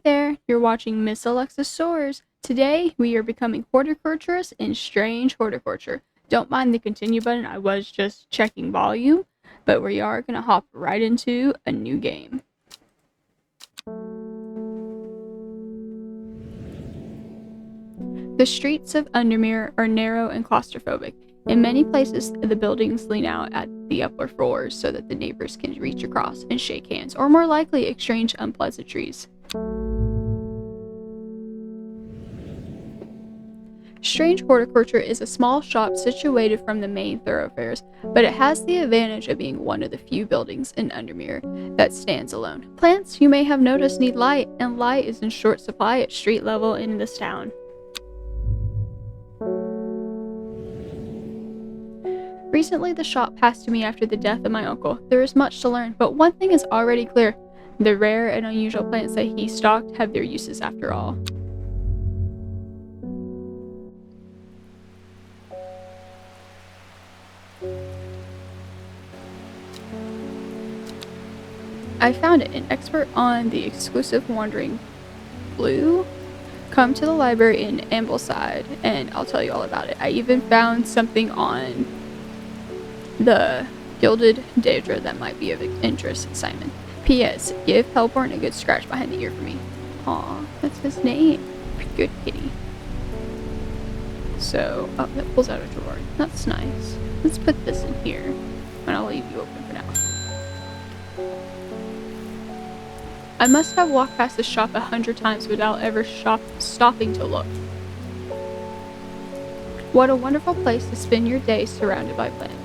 there, you're watching Miss Alexisaurus. Today, we are becoming horticulturists in Strange Horticulture. Don't mind the continue button, I was just checking volume, but we are going to hop right into a new game. The streets of Undermere are narrow and claustrophobic. In many places, the buildings lean out at the upper floors so that the neighbors can reach across and shake hands, or more likely exchange unpleasantries. Strange Horticulture is a small shop situated from the main thoroughfares, but it has the advantage of being one of the few buildings in Undermere that stands alone. Plants, you may have noticed, need light, and light is in short supply at street level in this town. Recently, the shop passed to me after the death of my uncle. There is much to learn, but one thing is already clear. The rare and unusual plants that he stocked have their uses after all. I found it, an expert on the exclusive wandering blue. Come to the library in Ambleside, and I'll tell you all about it. I even found something on the gilded Daedra that might be of interest, Simon. P.S. Give Hellborn a good scratch behind the ear for me. Aw, that's his name. Good kitty. So, oh, that pulls out a drawer. That's nice. Let's put this in here, and I'll leave you open for now. I must have walked past the shop 100 times without ever stopping to look. What a wonderful place to spend your day surrounded by plants.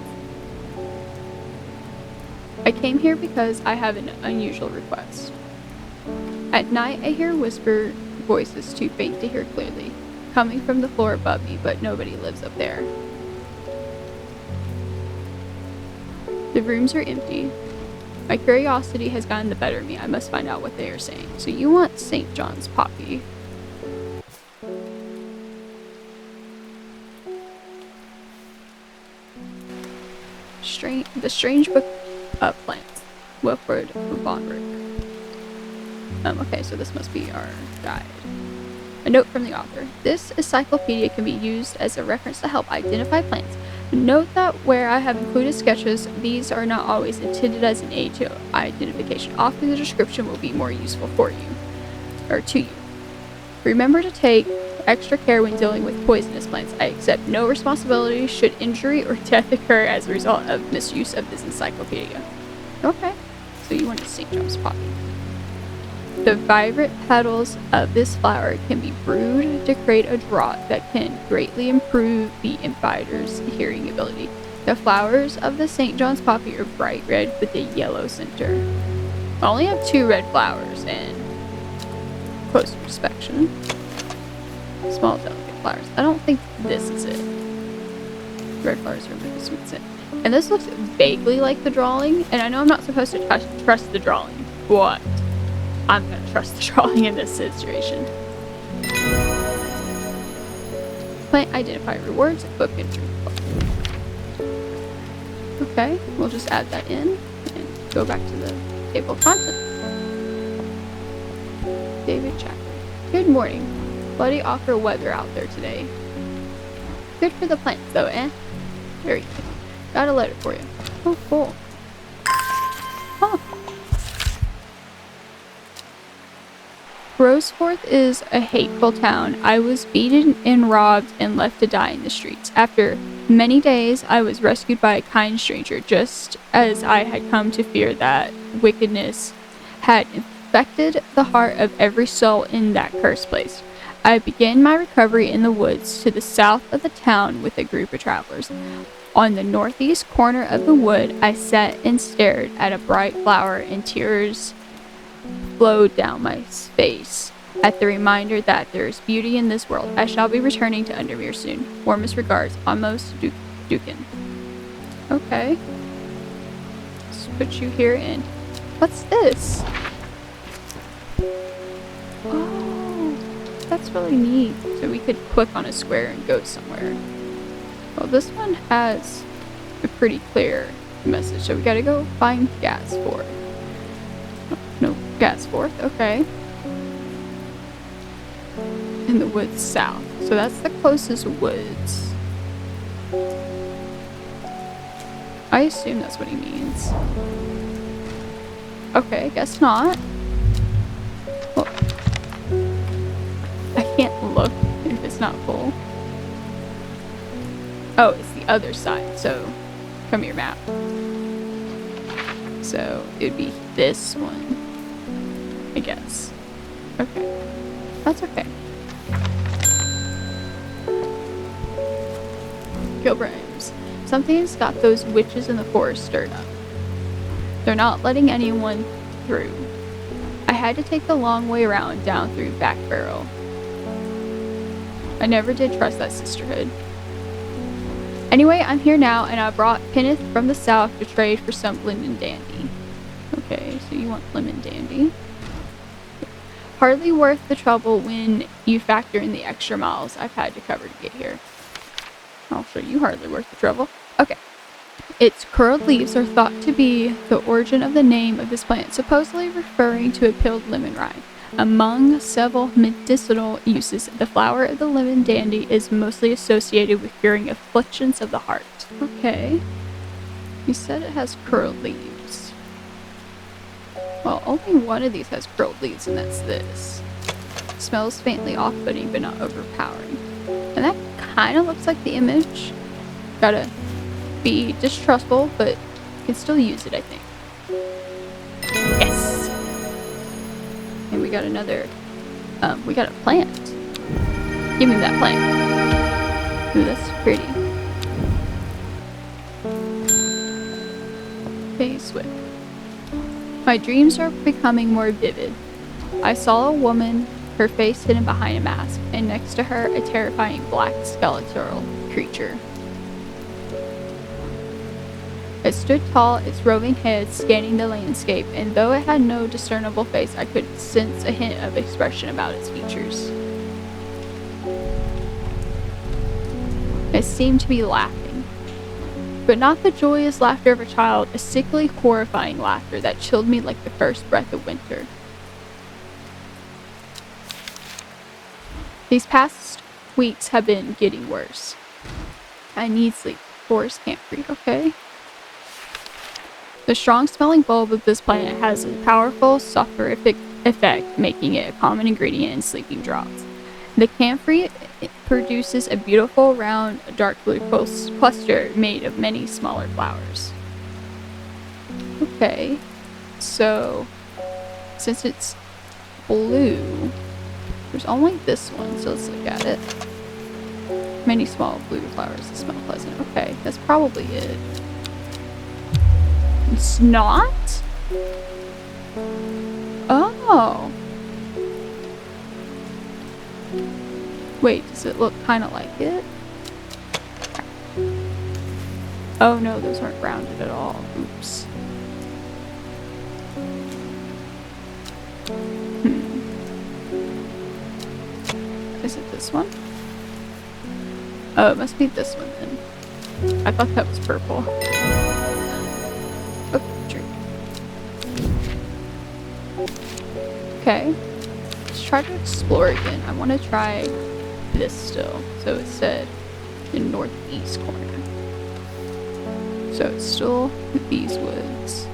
I came here because I have an unusual request. At night, I hear whisper voices too faint to hear clearly, coming from the floor above me, but nobody lives up there. The rooms are empty. My curiosity has gotten the better of me. I must find out what they are saying. So you want St. John's poppy. The Strange Book of Plants. Wilfred Vonrick. Okay, so this must be our guide. A note from the author. This encyclopedia can be used as a reference to help identify plants. Note that where I have included sketches, these are not always intended as an aid to identification. Often the description will be more useful for you, or to you. Remember to take extra care when dealing with poisonous plants. I accept no responsibility should injury or death occur as a result of misuse of this encyclopedia. Okay, so you want to St. John's poppy. The vibrant petals of this flower can be brewed to create a draught that can greatly improve the imbiber's hearing ability. The flowers of the St. John's poppy are bright red with a yellow center. I only have 2 red flowers and close inspection. Small delicate flowers. I don't think this is it. Red flowers are really sweet scent. And this looks vaguely like the drawing, and I know I'm not supposed to trust the drawing, but I'm gonna trust the drawing in this situation. Plant identifier rewards, book entry. Okay, we'll just add that in and go back to the table of contents. David Chapman. Good morning. Bloody awful weather out there today. Good for the plants though, eh? Very good. Got a letter for you. Oh, cool. Huh. Roseforth is a hateful town. I was beaten and robbed and left to die in the streets. After many days, I was rescued by a kind stranger, just as I had come to fear that wickedness had infected the heart of every soul in that cursed place. I began my recovery in the woods to the south of the town with a group of travelers. On the northeast corner of the wood, I sat and stared at a bright flower, and tears flowed down my face at the reminder that there is beauty in this world. I shall be returning to Undermere soon. Warmest regards, Amos Dukin. Okay. Let's put you here in. What's this? Oh, that's really neat. So we could click on a square and go somewhere. Well, this one has a pretty clear message. So we gotta go find Gatsforth. No, Gatsforth, okay. in the woods south. So that's the closest woods. I assume that's what he means. Okay, guess not. Well, I can't look if it's not full. Oh, it's the other side, so from your map. So it would be this one, I guess. Okay, that's okay. Kilbrams. Something's got those witches in the forest stirred up. They're not letting anyone through. I had to take the long way around down through Back Barrel. I never did trust that sisterhood. Anyway, I'm here now, and I brought Kenneth from the south to trade for some Linden Dandy. Okay, so you want Lemon Dandy. Hardly worth the trouble when you factor in the extra miles I've had to cover to get here. I'll show you hardly worth the trouble. Okay. Its curled leaves are thought to be the origin of the name of this plant, supposedly referring to a peeled lemon rind. Among several medicinal uses, the flower of the lemon dandy is mostly associated with curing afflictions of the heart. Okay. You said it has curled leaves. Well, only one of these has curled leaves, and that's this. Smells faintly off-putting, but not overpowering. And that kind of looks like the image. Gotta be distrustful, but you can still use it, I think. Yes! And we got another, we got a plant. Give me that plant. Ooh, that's pretty. Okay, Swift. My dreams are becoming more vivid. I saw a woman, her face hidden behind a mask, and next to her, a terrifying black skeletal creature. It stood tall, its roving head scanning the landscape, and though it had no discernible face, I could sense a hint of expression about its features. It seemed to be laughing, but not the joyous laughter of a child, a sickly, horrifying laughter that chilled me like the first breath of winter. These past weeks have been getting worse. I need sleep. Forest camphor, okay? The strong-smelling bulb of this plant has a powerful soporific effect, making it a common ingredient in sleeping draughts. The camphor produces a beautiful, round, dark blue cluster made of many smaller flowers. Okay, so since it's blue, there's only this one, so let's look at it. Many small blue flowers that smell pleasant. Okay, that's probably it. It's not? Oh. Wait, does it look kind of like it? Oh no, those aren't rounded at all. Oops. Is it this one? Oh, it must be this one then. I thought that was purple. Okay, let's try to explore again. I want to try this still. So it said the northeast corner. So it's still these woods.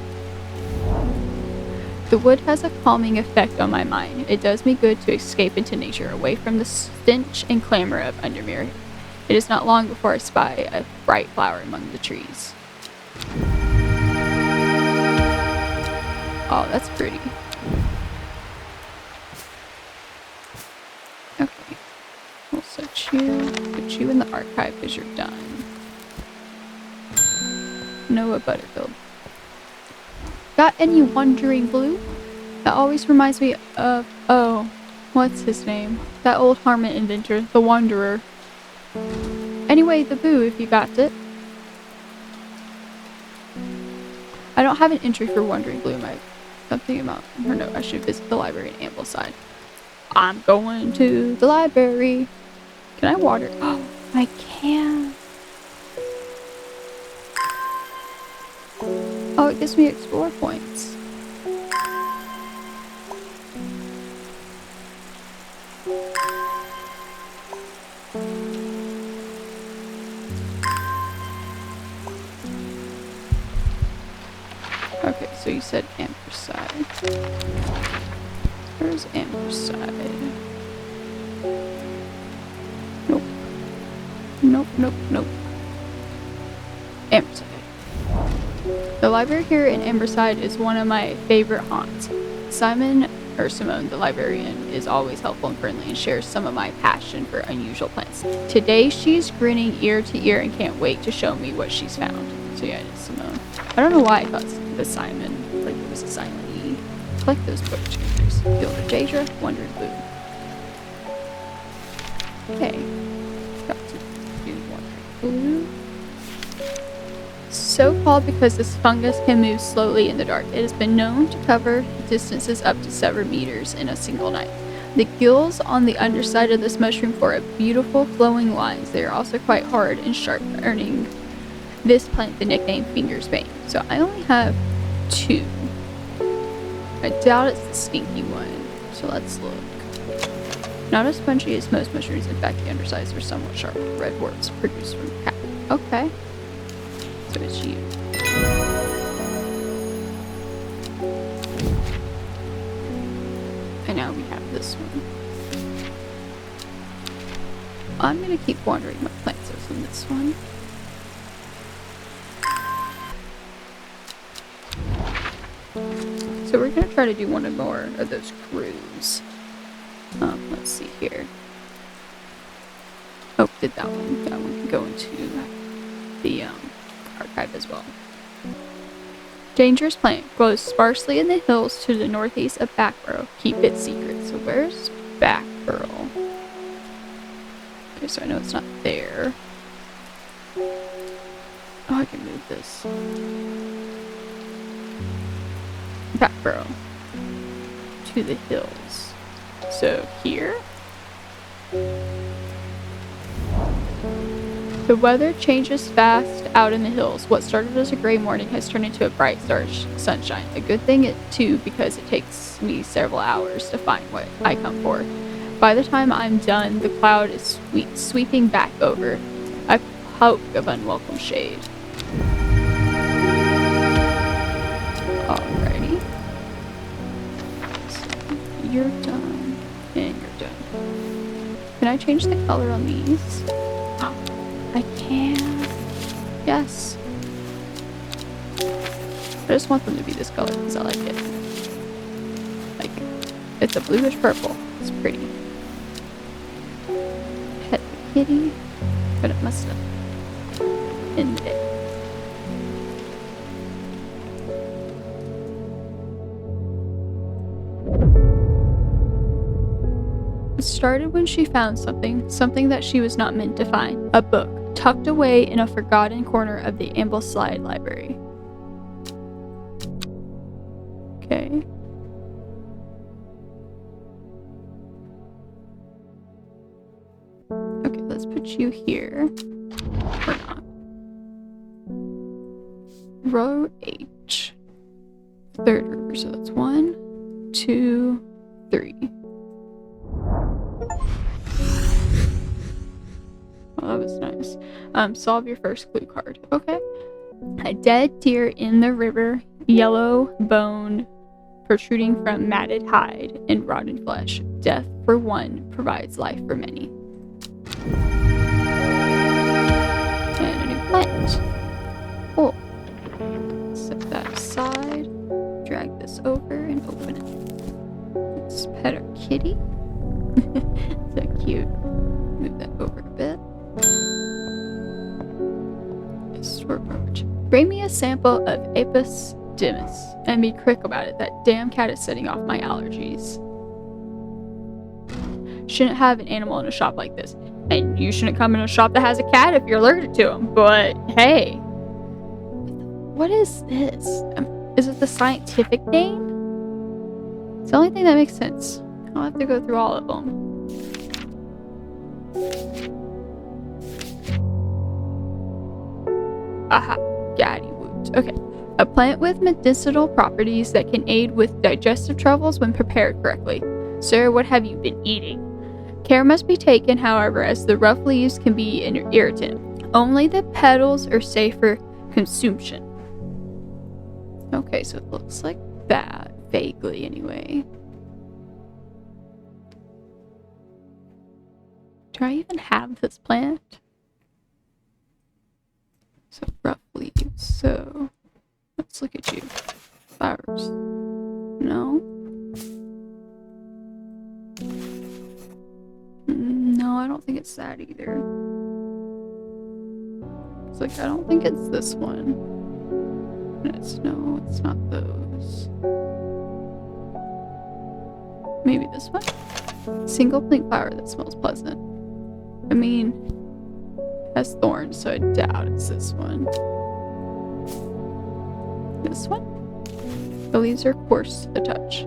The wood has a calming effect on my mind. It does me good to escape into nature, away from the stench and clamor of Undermere. It is not long before I spy a bright flower among the trees. Oh, that's pretty. Okay. We'll set you, put you in the archive because you're done. Noah Butterfield. Got any wandering blue? That always reminds me of, oh, what's his name? That old Harmon inventor, the Wanderer. Anyway, the boo, if you got it. I don't have an entry for Wandering Blue, Mike. Something about her note. I should visit the library in Ambleside. I'm going to the library. Can I water? Oh, I can. Oh, it gives me explore points. Okay, so you said amperside. Where's amperside? Nope. Nope, nope, nope. Amperside. The library here in Amberside is one of my favorite haunts. Simone, the librarian, is always helpful and friendly and shares some of my passion for unusual plants. Today, she's grinning ear to ear and can't wait to show me what she's found. So yeah, it's Simone. I don't know why I thought the Simon, like it was a silent E. Collect those book characters. Gilda Daedra, Wondered Blue. Okay. Got to do Wondered Blue. So called because this fungus can move slowly in the dark. It has been known to cover distances up to several meters in a single night. The gills on the underside of this mushroom form beautiful flowing lines. They are also quite hard and sharp, earning this plant the nickname Finger's Bane. So I only have 2. I doubt it's the stinky one. So let's look. Not as spongy as most mushrooms. In fact, the undersides are somewhat sharp. Red warts produced from the cap. Okay. So it's you. And now we have this one. I'm gonna keep wandering what plants are from this one. So we're gonna try to do one or more of those crews. Let's see here. Oh, did that one. That one can go into the archive as well. Dangerous plant. Grows sparsely in the hills to the northeast of Backborough. Keep it secret. So where's Backborough? Okay, so I know it's not there. Oh, I can move this. Backborough. To the hills. So here? The weather changes fast out in the hills. What started as a gray morning has turned into a bright sunshine. A good thing, too, because it takes me several hours to find what I come for. By the time I'm done, the cloud is sweeping back over. A poke of unwelcome shade. Alrighty. So you're done. And you're done. Can I change the color on these? I can. Yes. I just want them to be this color because I like it. Like, it's a bluish purple. It's pretty. Pet the kitty. But it must have ended. It started when she found something that she was not meant to find. A book. Tucked away in a forgotten corner of the Ambleside library. Okay. Okay, let's put you here. Or not. Row H. Third river, so that's 1, 2, 3. Oh, that was nice. Solve your first clue card. Okay. A dead deer in the river, yellow bone protruding from matted hide and rotten flesh. Death for one provides life for many. And a new plant. Cool. Set that aside. Drag this over and open it. Let's pet our kitty. So cute. Move that over a bit. Bring me a sample of Apis dimus and be quick about it. That damn cat is setting off my allergies. Shouldn't have an animal in a shop like this. And you shouldn't come in a shop that has a cat if you're allergic to them. But hey. What is this? Is it the scientific name? It's the only thing that makes sense. I'll have to go through all of them. Aha, gaddy woot. Okay. A plant with medicinal properties that can aid with digestive troubles when prepared correctly. Sir, what have you been eating? Care must be taken, however, as the rough leaves can be an irritant. Only the petals are safe for consumption. Okay, so it looks like that, vaguely anyway. Do I even have this plant? So rough leaves, so let's look at you. Flowers. No? No, I don't think it's that either. It's like, I don't think it's this one. No, it's not those. Maybe this one? Single pink flower that smells pleasant. I mean, it has thorns, so I doubt it's this one. This one? The leaves are coarse to the touch.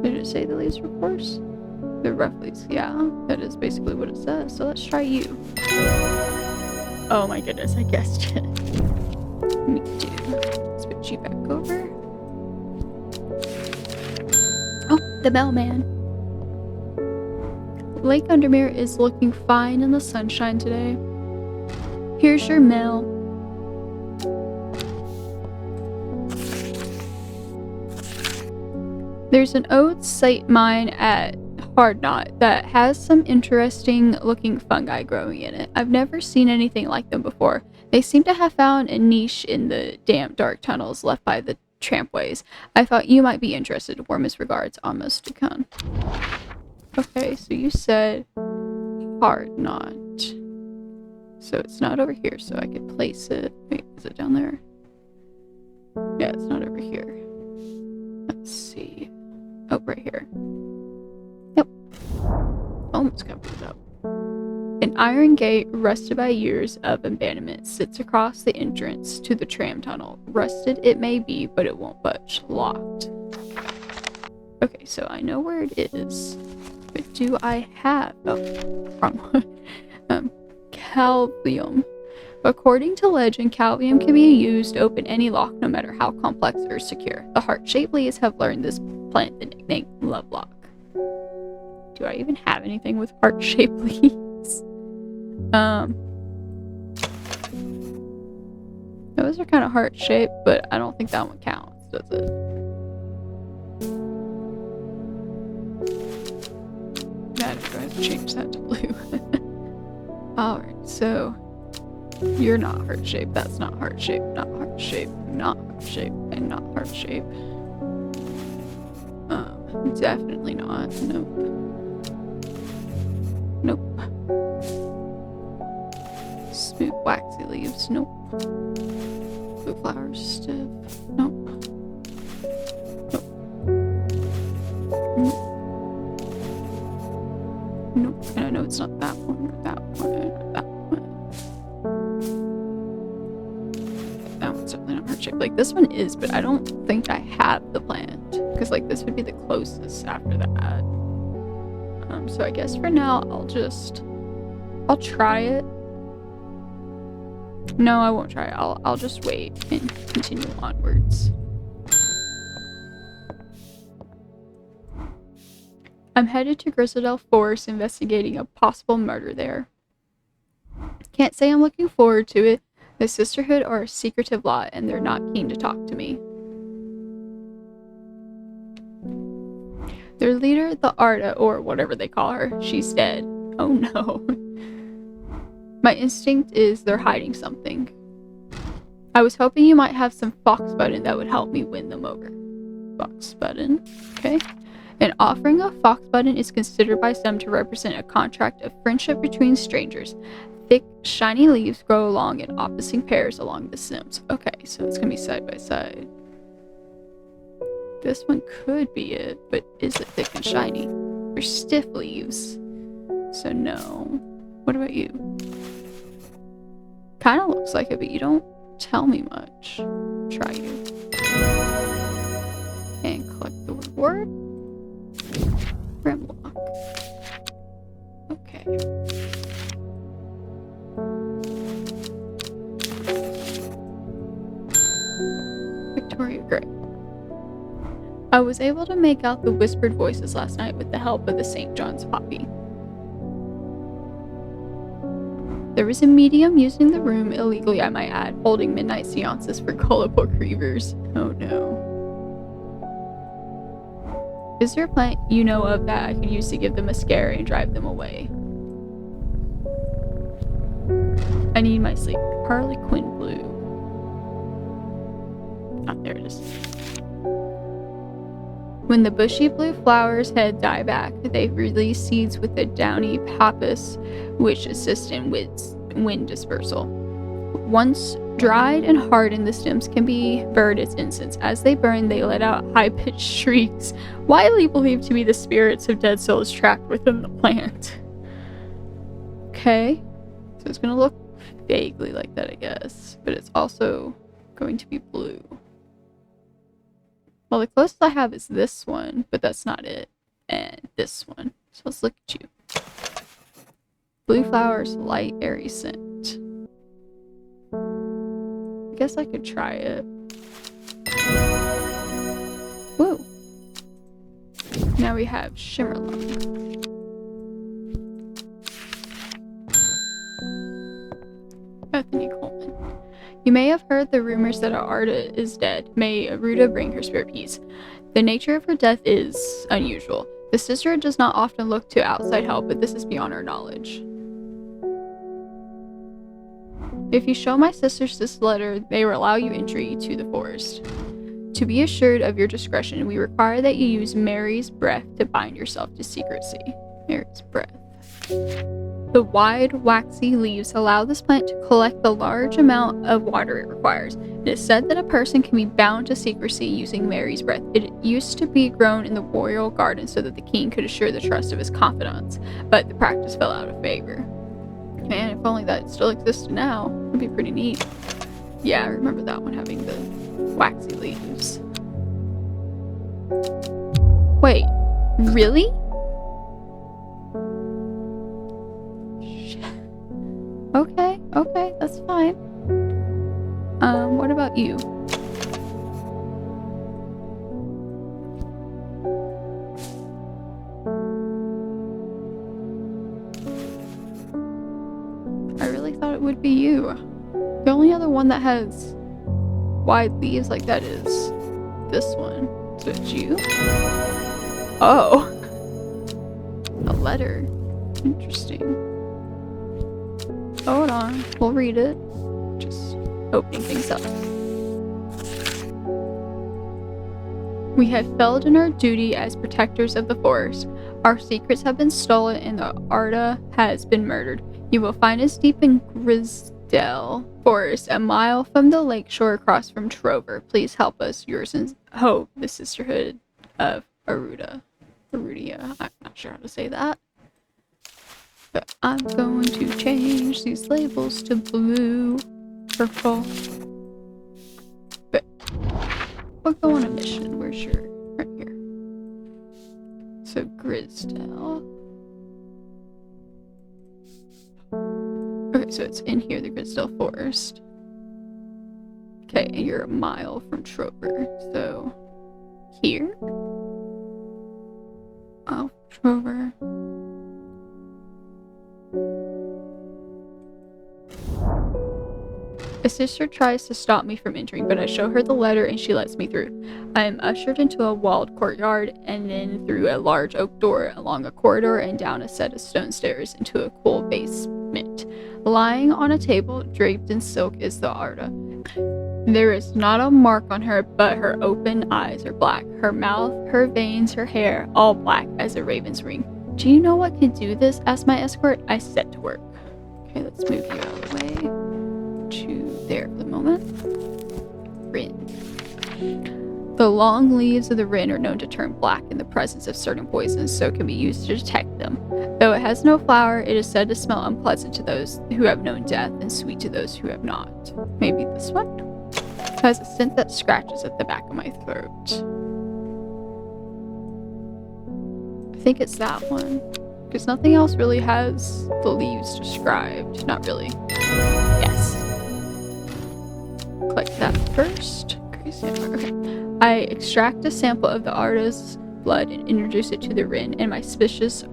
Did it say the leaves were coarse? They're rough leaves. Yeah, that is basically what it says. So let's try you. Oh my goodness, I guessed it. Me too. Switch you back over. Oh, the bellman. Lake Undermere is looking fine in the sunshine today. Here's your mail. There's an old site mine at Hard Knot that has some interesting looking fungi growing in it. I've never seen anything like them before. They seem to have found a niche in the damp, dark tunnels left by the trampways. I thought you might be interested. Warmest regards, almost to come. Okay, so you said Hard Knot. So it's not over here, so I could place it. Wait, is it down there? Yeah, it's not over here. Let's see. Oh, right here. Yep. Almost covered it up. An iron gate, rusted by years of abandonment, sits across the entrance to the tram tunnel. Rusted it may be, but it won't budge. Locked. Okay, so I know where it is. But do I have... Oh, wrong one. Calvium. According to legend, calvium can be used to open any lock, no matter how complex or secure. The heart-shaped leaves have learned this plant the nickname Lovelock. Do I even have anything with heart-shaped leaves? Those are kind of heart-shaped, but I don't think that one counts, does it? I'm going to change that to blue. Alright, so you're not heart-shaped, that's not heart-shaped, not heart-shaped, not heart-shaped, and not heart-shaped. Definitely not. Nope. Nope. Smooth waxy leaves. Nope. Blue flowers stiff. Nope. Nope. Nope. Nope. And I know it's not that one, or that one, or that one. That one's definitely not heart-shaped. Like, this one is, but I don't think I have the plant. Because, like, this would be the closest after that. So I guess for now, I'll try it. No, I won't try it. I'll just wait and continue onwards. I'm headed to Grizzledale Forest investigating a possible murder there. Can't say I'm looking forward to it. The Sisterhood are a secretive lot and they're not keen to talk to me. Their leader, the Arda, or whatever they call her, she's dead. Oh no. My instinct is they're hiding something. I was hoping you might have some fox button that would help me win them over. Fox button, okay. An offering of fox button is considered by some to represent a contract of friendship between strangers. Thick, shiny leaves grow along in opposite pairs along the stems. Okay, so it's gonna be side by side. This one could be it, but is it thick and shiny? They're stiff leaves, so no. What about you? Kind of looks like it, but you don't tell me much. Try you. And collect the reward. Grimlock. Okay. Victoria Gray. I was able to make out the whispered voices last night with the help of the St. John's poppy. There was a medium using the room illegally, I might add, holding midnight seances for gullible grievers. Oh no. Is there a plant you know of that I can use to give them a scare and drive them away? I need my sleep. Harlequin blue. Ah, there it is. When the bushy blue flowers head die back, they release seeds with a downy pappus, which assist in wind dispersal. Once dried and hardened, the stems can be burned as incense. As they burn, they let out high-pitched shrieks, widely believed to be the spirits of dead souls trapped within the plant. Okay, so it's gonna look vaguely like that, I guess, but it's also going to be blue. Well, the closest I have is this one, but that's not it. And this one. So let's look at you. Blue flowers, light, airy scent. I guess I could try it. Whoa. Now we have Shimmerlung. Bethany Coleman. You may have heard the rumors that Arda is dead. May Aruda bring her spirit peace. The nature of her death is unusual. The sisterhood does not often look to outside help, but this is beyond our knowledge. If you show my sisters this letter, they will allow you entry to the forest. To be assured of your discretion, we require that you use Mary's breath to bind yourself to secrecy. Mary's breath. The wide, waxy leaves allow this plant to collect the large amount of water it requires. It is said that a person can be bound to secrecy using Mary's breath. It used to be grown in the royal garden so that the king could assure the trust of his confidants, but the practice fell out of favor. Man, if only that still existed now, it'd be pretty neat. Yeah, I remember that one having the waxy leaves. Wait, really? Okay, that's fine. What about you? I really thought it would be you. The only other one that has wide leaves like that is this one. So it's you? Oh. A letter. Interesting. Hold on, we'll read it. Just opening things up. We have failed in our duty as protectors of the forest. Our secrets have been stolen and the Arda has been murdered. You will find us deep in Grisdale Forest, a mile from the lakeshore across from Trover. Please help us. Yours in hope, the Sisterhood of Aruda. Arudia. I'm not sure how to say that. But I'm going to change these labels to blue, purple. But we'll go on a mission. Where's your... right here. So Grisdale. Okay, so it's in here, the Grisdale Forest. Okay, and you're a mile from Trover. So here. Oh, Trover. A sister tries to stop me from entering, but I show her the letter and she lets me through. I am ushered into a walled courtyard and then through a large oak door, along a corridor and down a set of stone stairs into a cool basement. Lying on a table, draped in silk, is the Arda. There is not a mark on her, but her open eyes are black. Her mouth, her veins, her hair, all black as a raven's wing. Do you know what can do this? Asked my escort. I set to work. Okay, let's move you out of the way. To there for the moment. Wren. The long leaves of the wren are known to turn black in the presence of certain poisons, so it can be used to detect them. Though it has no flower, it is said to smell unpleasant to those who have known death and sweet to those who have not. Maybe this one? It has a scent that scratches at the back of my throat. I think it's that one. Because nothing else really has the leaves described. Not really. Yes. Click that first. Crazy. Okay. I extract a sample of the artist's blood and introduce it to the Rin, and my suspicions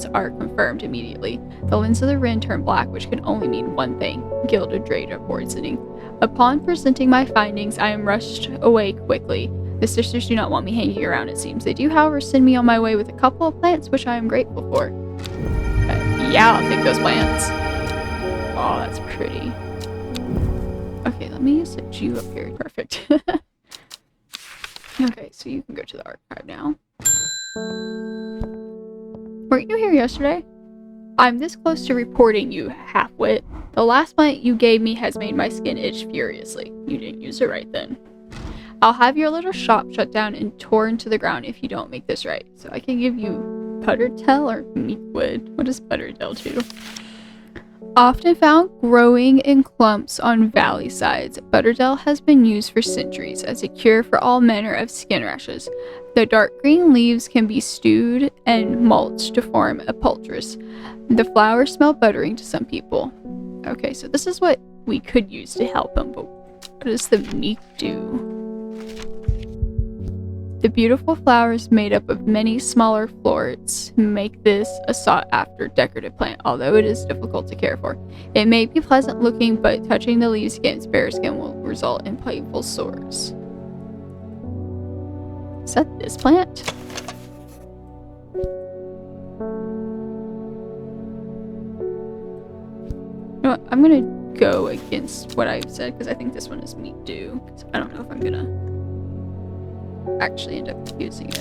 are confirmed immediately. The lens of the Rin turned black, which can only mean one thing: gilded Drata poisoning. Upon presenting my findings, I am rushed away quickly. The sisters do not want me hanging around, it seems. They do, however, send me on my way with a couple of plants, which I am grateful for. Yeah, I'll take those plants. Oh, that's pretty. Okay, let me set you up here. Perfect. Okay, so you can go to the archive now. Weren't you here yesterday? I'm this close to reporting you, half-wit. The last plant you gave me has made my skin itch furiously. You didn't use it right then. I'll have your little shop shut down and torn to the ground if you don't make this right. So I can give you Butterdell or meatwood. What does Butterdell do? Often found growing in clumps on valley sides, Butterdell has been used for centuries as a cure for all manner of skin rashes. The dark green leaves can be stewed and mulched to form a poultice. The flowers smell buttering to some people. Okay, so this is what we could use to help them, but what does the meat do? The beautiful flowers made up of many smaller florets make this a sought-after decorative plant, although it is difficult to care for. It may be pleasant looking, but touching the leaves against bare skin will result in painful sores. Is that this plant? You know what? I'm gonna go against what I've said because I think this one is meat dew. I don't know if I'm gonna actually end up using it.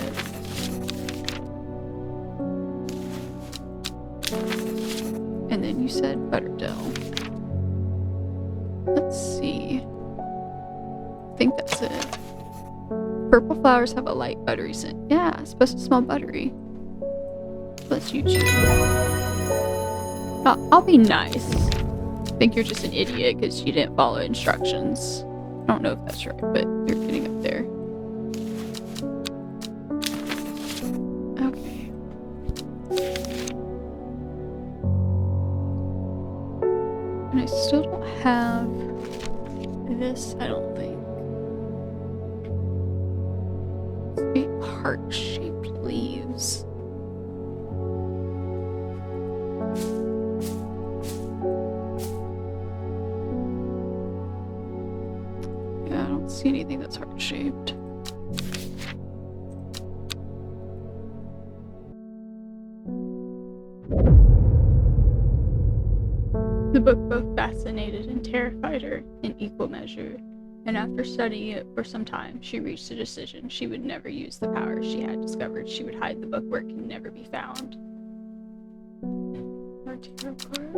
And then you said Butterdell. Let's see. I think that's it. Purple flowers have a light buttery scent. Yeah, it's supposed to smell buttery. Let's you choose. I'll be nice. I think you're just an idiot because you didn't follow instructions. I don't know if that's right, but you're getting up there. Okay. And I still don't have this, I don't think. It's heart-shaped leaves. Yeah, I don't see anything that's heart-shaped. The book both fascinated and terrified her in equal measure, and after studying it for some time, she reached a decision. She would never use the power she had discovered. She would hide the book where it can never be found. Our tarot card.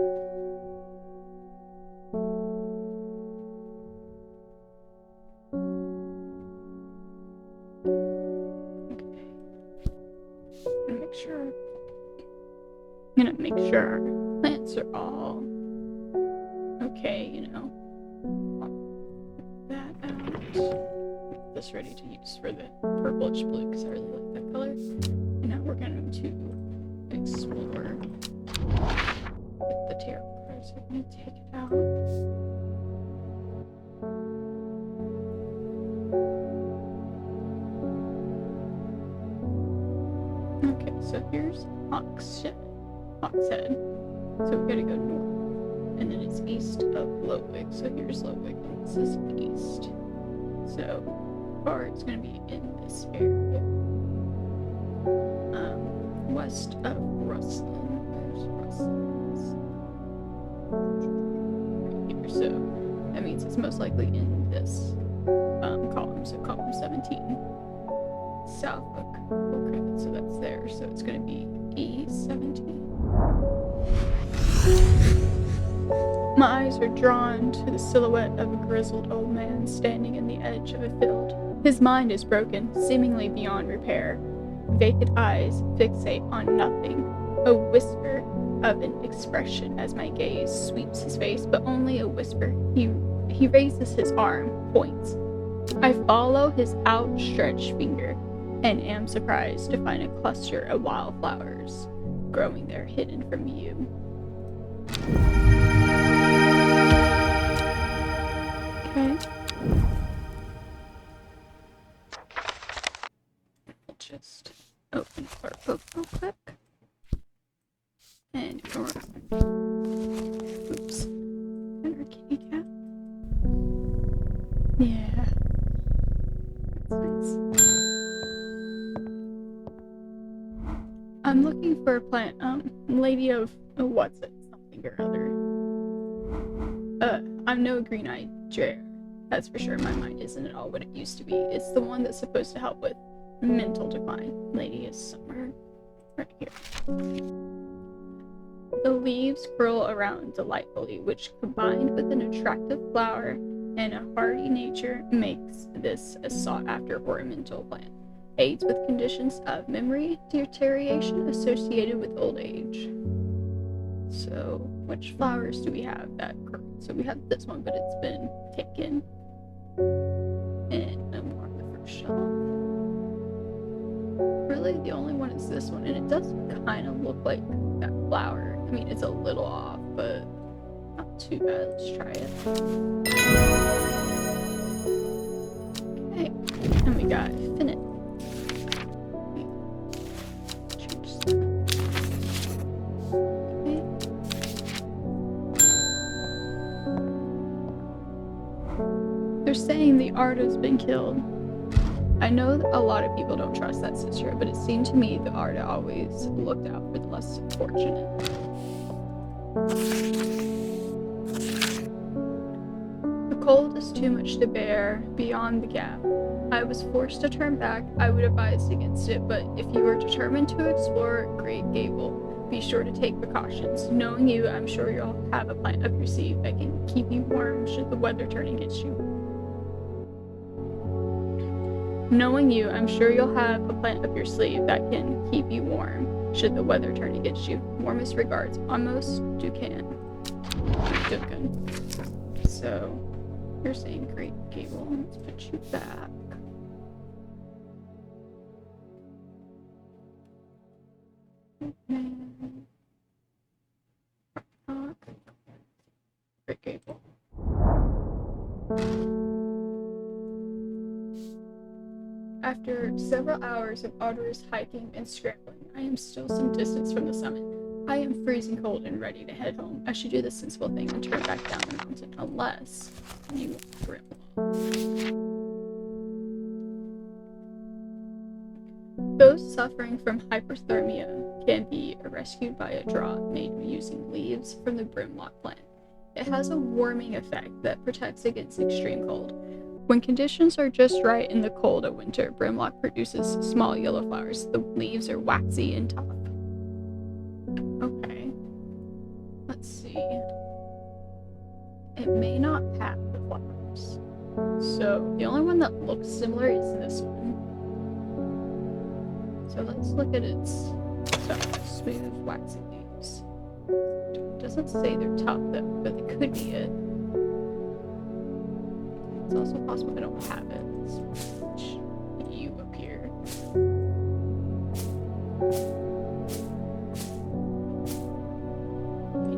Okay. I'm gonna make sure our plants are all okay, you know. Put that out. Get this ready to use for the purplish blue because I really like that color. And now we're going to explore with the tarot cards. I'm going to take it out. Okay, so here's Hawkshead. So we gotta go north. And then it's east of Lowwick. So here's Lowwick, and this is east. So far it's going to be in this area. West of Rustlin. There's Rustlins. Right here. So that means it's most likely in this column. So column 17. Southwick. Okay, so that's there. So it's going to be E17. My eyes are drawn to the silhouette of a grizzled old man standing in the edge of a field. His mind is broken, seemingly beyond repair. Vacant eyes fixate on nothing. A whisper of an expression as my gaze sweeps his face, but only a whisper. He raises his arm, points. I follow his outstretched finger and am surprised to find a cluster of wildflowers growing there hidden from view. Okay. book real quick. And oops. And our kitty cat. Yeah. That's nice. I'm looking for a plant, lady of what's it? Something or other. I'm no green-eyed Jer. That's for sure. My mind isn't at all what it used to be. It's the one that's supposed to help with mental decline. Lady is somewhere right here. The leaves curl around delightfully, which combined with an attractive flower and a hardy nature makes this a sought-after ornamental plant. Aids with conditions of memory deterioration associated with old age. So, which flowers do we have that curl? So we have this one, but it's been taken. And no more on the first shelf. Really, the only one is this one, and it does kind of look like that flower. I mean, it's a little off, but not too bad. Let's try it. Okay, and we got Finnet. Change that. Okay. They're saying the artist has been killed. I know that a lot of people don't trust that sister, but it seemed to me the Arda always looked out for the less fortunate. The cold is too much to bear beyond the gap. I was forced to turn back. I would advise against it, but if you are determined to explore Great Gable, be sure to take precautions. Knowing you, I'm sure you'll have a plant up your sleeve that can keep you warm should the weather turn against you. Knowing you, I'm sure you'll have a plant up your sleeve that can keep you warm should the weather turn against you. Warmest regards, Amos Duncan. So, you're saying Great Gable. Let's put you back. Great Gable. After several hours of arduous hiking and scrambling, I am still some distance from the summit. I am freezing cold and ready to head home. I should do the sensible thing and turn back down the mountain, unless you want Grimlaw. Those suffering from hypothermia can be rescued by a draught made using leaves from the brimlock plant. It has a warming effect that protects against extreme cold. When conditions are just right in the cold of winter, brimlock produces small yellow flowers. The leaves are waxy and tough. Okay. Let's see. It may not have the flowers. So the only one that looks similar is this one. So let's look at its smooth, waxy leaves. It doesn't say they're tough though, but they could be it. It's also possible I don't have it. Let's switch you up here.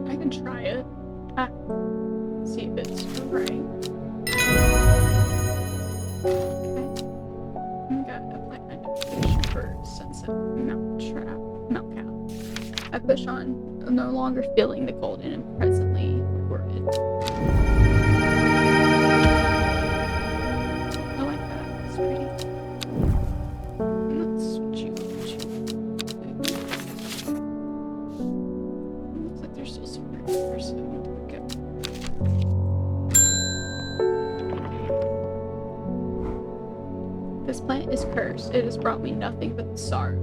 I can try it. See if it's right. Okay. We got a plant identification for Sunset Mount Cap. I push on, no longer feeling the cold, and am presently worried. This plant is cursed. It has brought me nothing but sorrow.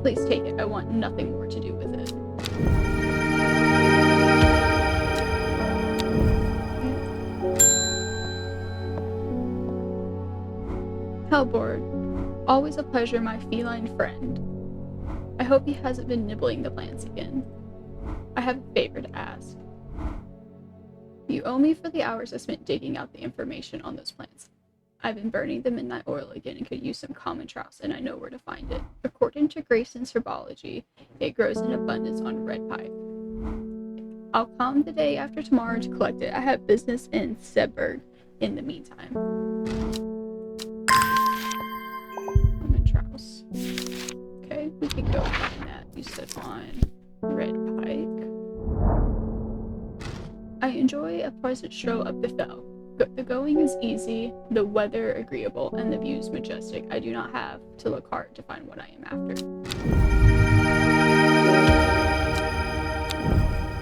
Please take it. I want nothing more to do with it. Hellboard. Always a pleasure, my feline friend. I hope he hasn't been nibbling the plants again. I have a favor to ask. You owe me for the hours I spent digging out the information on those plants. I've been burning the midnight oil again and could use some common trouse, and I know where to find it. According to Grayson's herbology, it grows in abundance on red pike. I'll come the day after tomorrow to collect it. I have business in Sedberg in the meantime. Common trouse. Okay. we could go find that. You said on Red Pike. I enjoy a pleasant stroll up the fell. The going is easy, the weather agreeable, and the views majestic. I do not have to look hard to find what I am after.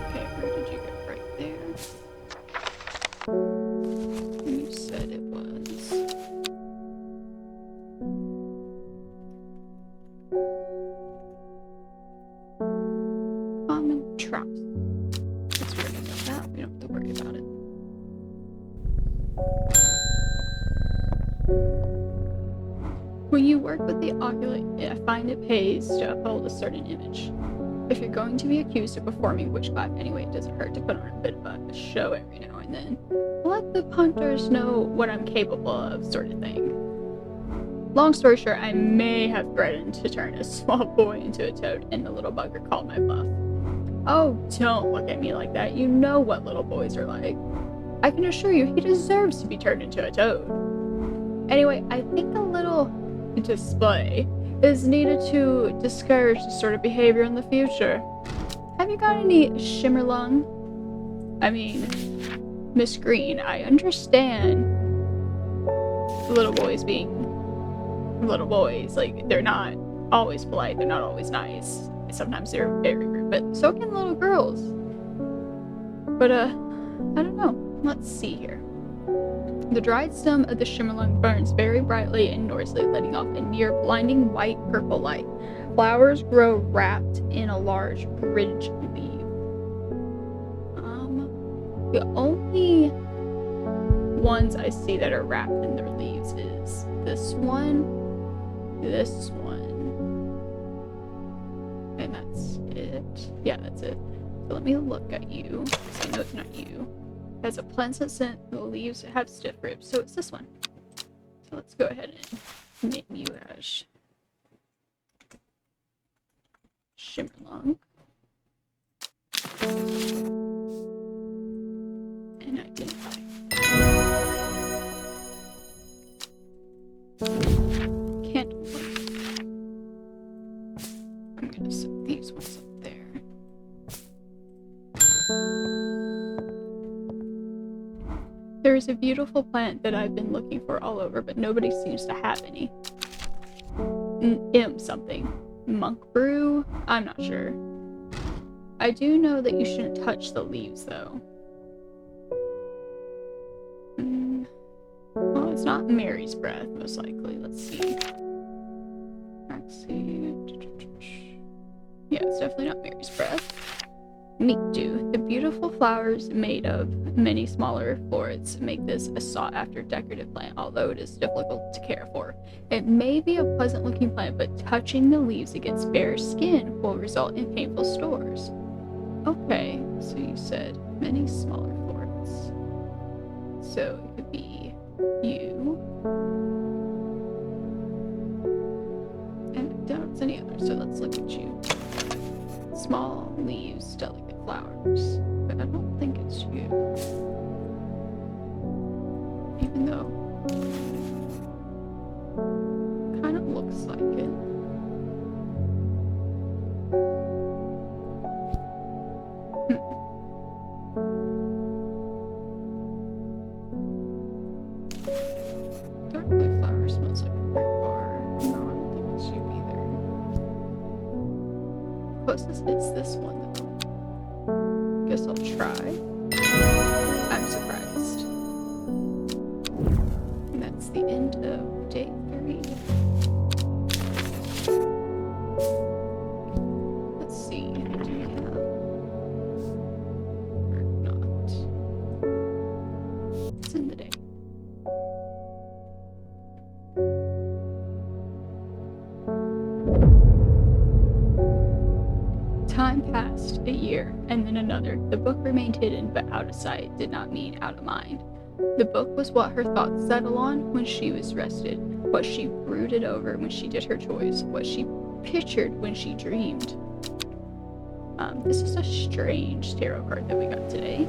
Okay, where did you go? Right there. You said it was. Common trout. Let's worry about that. We don't have to worry about it. When you work with the occult, I find it pays to uphold a certain image. If you're going to be accused of performing witchcraft anyway, it doesn't hurt to put on a bit of a show every now and then. Let the punters know what I'm capable of, sort of thing. Long story short, I may have threatened to turn a small boy into a toad, and the little bugger called my bluff. Oh, don't look at me like that. You know what little boys are like. I can assure you he deserves to be turned into a toad. Anyway, I think a little display is needed to discourage this sort of behavior in the future. Have you got any shimmerlung? I mean, Miss Green, I understand little boys being little boys. Like, they're not always polite, they're not always nice. Sometimes they're very rude, but so can little girls. But, I don't know. Let's see here. The dried stem of the shimmerlung burns very brightly and noisily, letting off a near blinding white-purple light. Flowers grow wrapped in a large bridge leaf. The only ones I see that are wrapped in their leaves is this one, and that's it. Yeah, that's it. So let me look at you, because I know it's not you. It has a pleasant scent, the leaves have stiff ribs, so it's this one. So let's go ahead and name you as Shimmerlung. And identify. Candlewood. I'm gonna set these ones up there. There is a beautiful plant that I've been looking for all over, but nobody seems to have any. Something. Monk brew? I'm not sure. I do know that you shouldn't touch the leaves, though. Well, it's not Mary's breath, most likely. Let's see. Yeah, it's definitely not Mary's breath. Meat dew. The beautiful flowers made of many smaller florets make this a sought-after decorative plant, although it is difficult to care for. It may be a pleasant-looking plant, but touching the leaves against bare skin will result in painful sores. Okay, so you said many smaller florets. So it could be you. And I doubt it's any other, so let's look at you. Small leaves, delicate flowers. But I don't think it's you. Even though it kind of looks like it. Dark blue flower smells like a fruit bar. No, I don't think it's you either. Closest is this one though. Guess I'll try. I'm surprised. And that's the end of day 3. Let's see. Do we have or not? It's in the day. Time passed, a year, and then another. The book remained hidden, but out of sight did not mean out of mind. The book was what her thoughts settled on when she was rested, what she brooded over when she did her chores, what she pictured when she dreamed. This is a strange tarot card that we got today.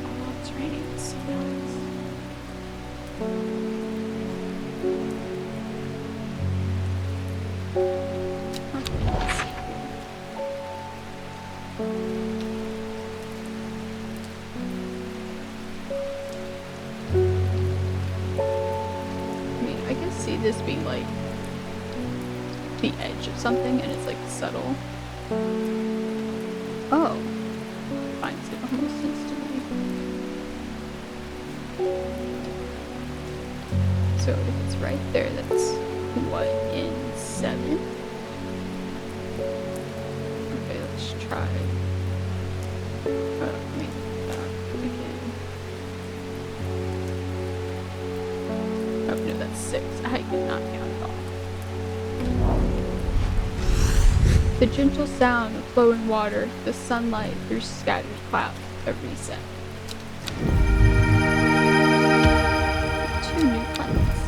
Oh, it's raining. It's so nice. this be like the edge of something and it's like subtle. Oh, finds it almost instantly. So if it's right there, that's what, in 7? Okay, let's try. Let me again. Oh no, that's 6. I did not count at all. The gentle sound of flowing water, the sunlight through scattered clouds, a reset. 2 new plants.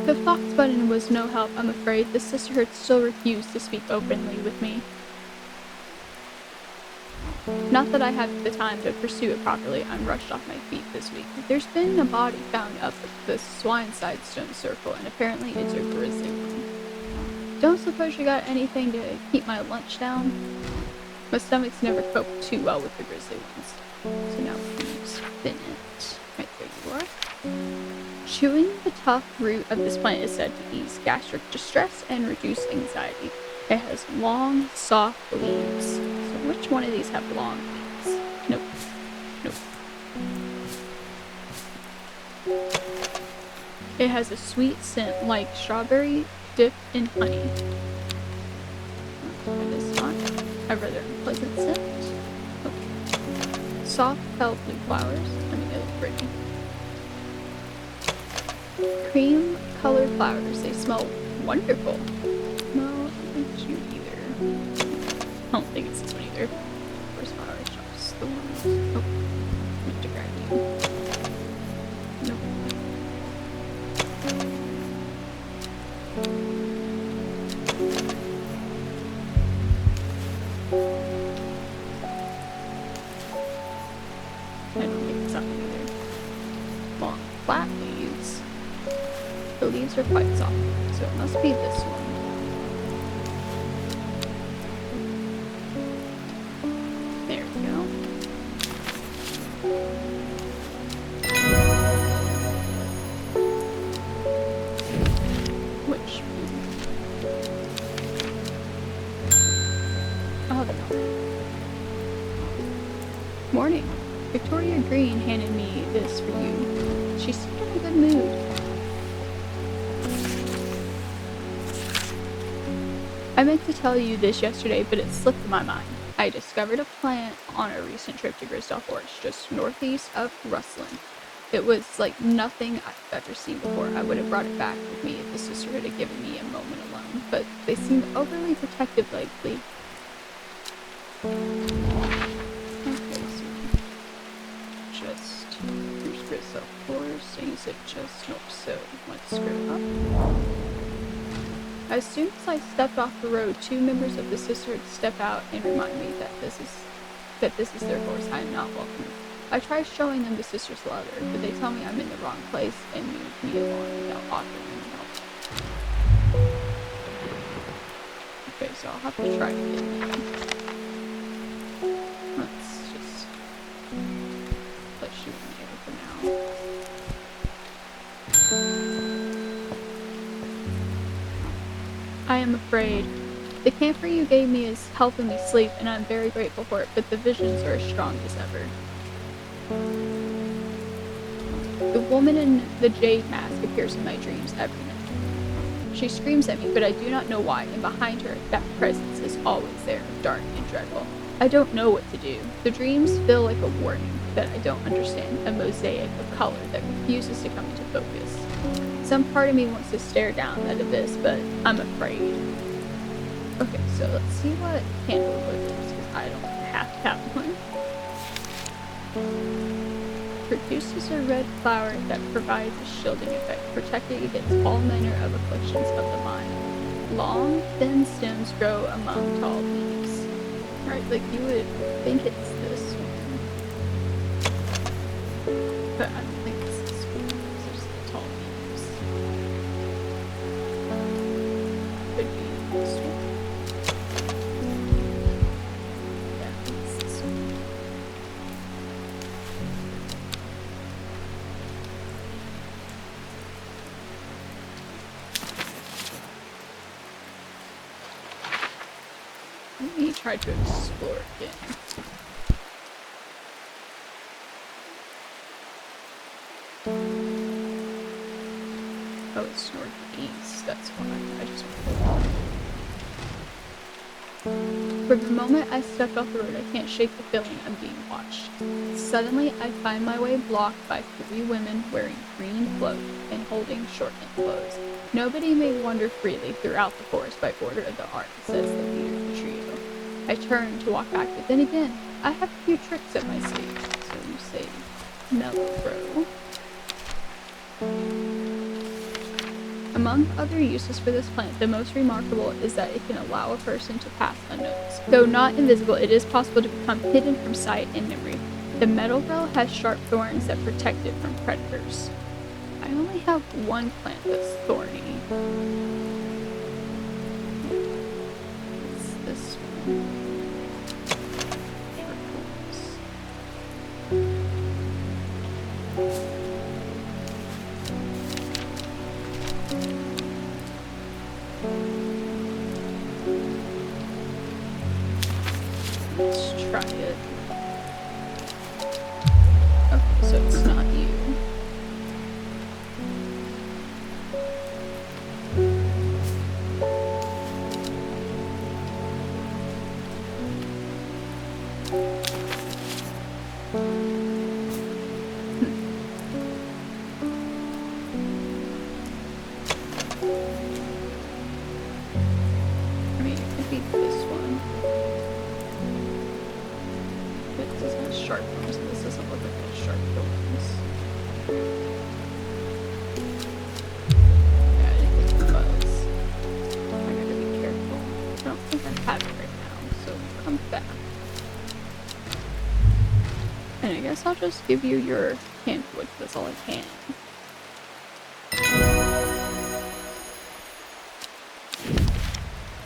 The fox button was no help, I'm afraid. The sisterhood still refused to speak openly with me. Not that I have the time to pursue it properly, I'm rushed off my feet this week. There's been a body found up at the Swineside Stone Circle, and apparently it's a grizzly one. Don't suppose you got anything to keep my lunch down? My stomach's never coped too well with the grizzly ones. So now we can spin it. Right there you are. Chewing the tough root of this plant is said to ease gastric distress and reduce anxiety. It has long, soft leaves. So which one of these have long leaves? Nope. Nope. It has a sweet scent like strawberry dipped in honey. Try this one. A rather unpleasant scent. Okay. Soft pale blue flowers. I mean, they look pretty. Cream colored flowers. They smell wonderful. No, I don't think it's you either. I don't think it's this one either. Where's flower shops? The ones. Oh, I meant to grab you. Nope. I don't think it's that one either. Long, flat leaves. The leaves are quite soft, so it must be this one. There we go. Which? Oh, no. Morning. Victoria Green handed me this for you. She seemed in a good mood. I meant to tell you this yesterday, but it slipped my mind. I discovered a plant on a recent trip to Grisdale Forest, just northeast of Rustlin. It was like nothing I've ever seen before. I would have brought it back with me if the sisterhood had given me a moment alone, but they seemed overly protective lately. Okay, so just here's Grisdale Forest, and you said just north, so let's screw up. As soon as I stepped off the road, 2 members of the sisterhood step out and remind me that this is their forest. I am not welcome. I try showing them the sister's letter, but they tell me I'm in the wrong place and move me along without offering any help. Okay, so I'll have to try to get in. Let's just shoot in the air for now. I am afraid. The camphor you gave me is helping me sleep, and I'm very grateful for it, but the visions are as strong as ever. The woman in the jade mask appears in my dreams every night. She screams at me, but I do not know why, and behind her, that presence is always there, dark and dreadful. I don't know what to do. The dreams feel like a warning that I don't understand, a mosaic of color that refuses to come into focus. Some part of me wants to stare down that abyss, but I'm afraid. Okay, so let's see what candlewood is, because I don't have to have one. Produces a red flower that provides a shielding effect, protecting against all manner of afflictions of the mind. Long, thin stems grow among tall leaves. Right, like you would think it's this one. But I don't think it's this one, because there's the tall leaves. Could be this one. Let me try to explore again. Oh, it's northeast, that's why. I just went the wall. For the moment I stepped off the road, I can't shake the feeling I'm being watched. Suddenly, I find my way blocked by 3 women wearing green cloaks and holding shortened clothes. Nobody may wander freely throughout the forest by order of the art, says the leader of the trio. I turn to walk back, but then again, I have a few tricks up my sleeve. So you say, mellow. Among other uses for this plant, the most remarkable is that it can allow a person to pass unnoticed. Though not invisible, it is possible to become hidden from sight and memory. The meadowvale has sharp thorns that protect it from predators. I only have one plant that's thorny. It's this one. Let's try it. Okay, so it's not you. I mean, it could be this one. This has sharp thorns, and this doesn't look like it has sharp thorns. Yeah, I didn't think it was. I gotta be careful. I don't think I have it right now, so come back. And I guess I'll just give you your canned wood, that's all I can.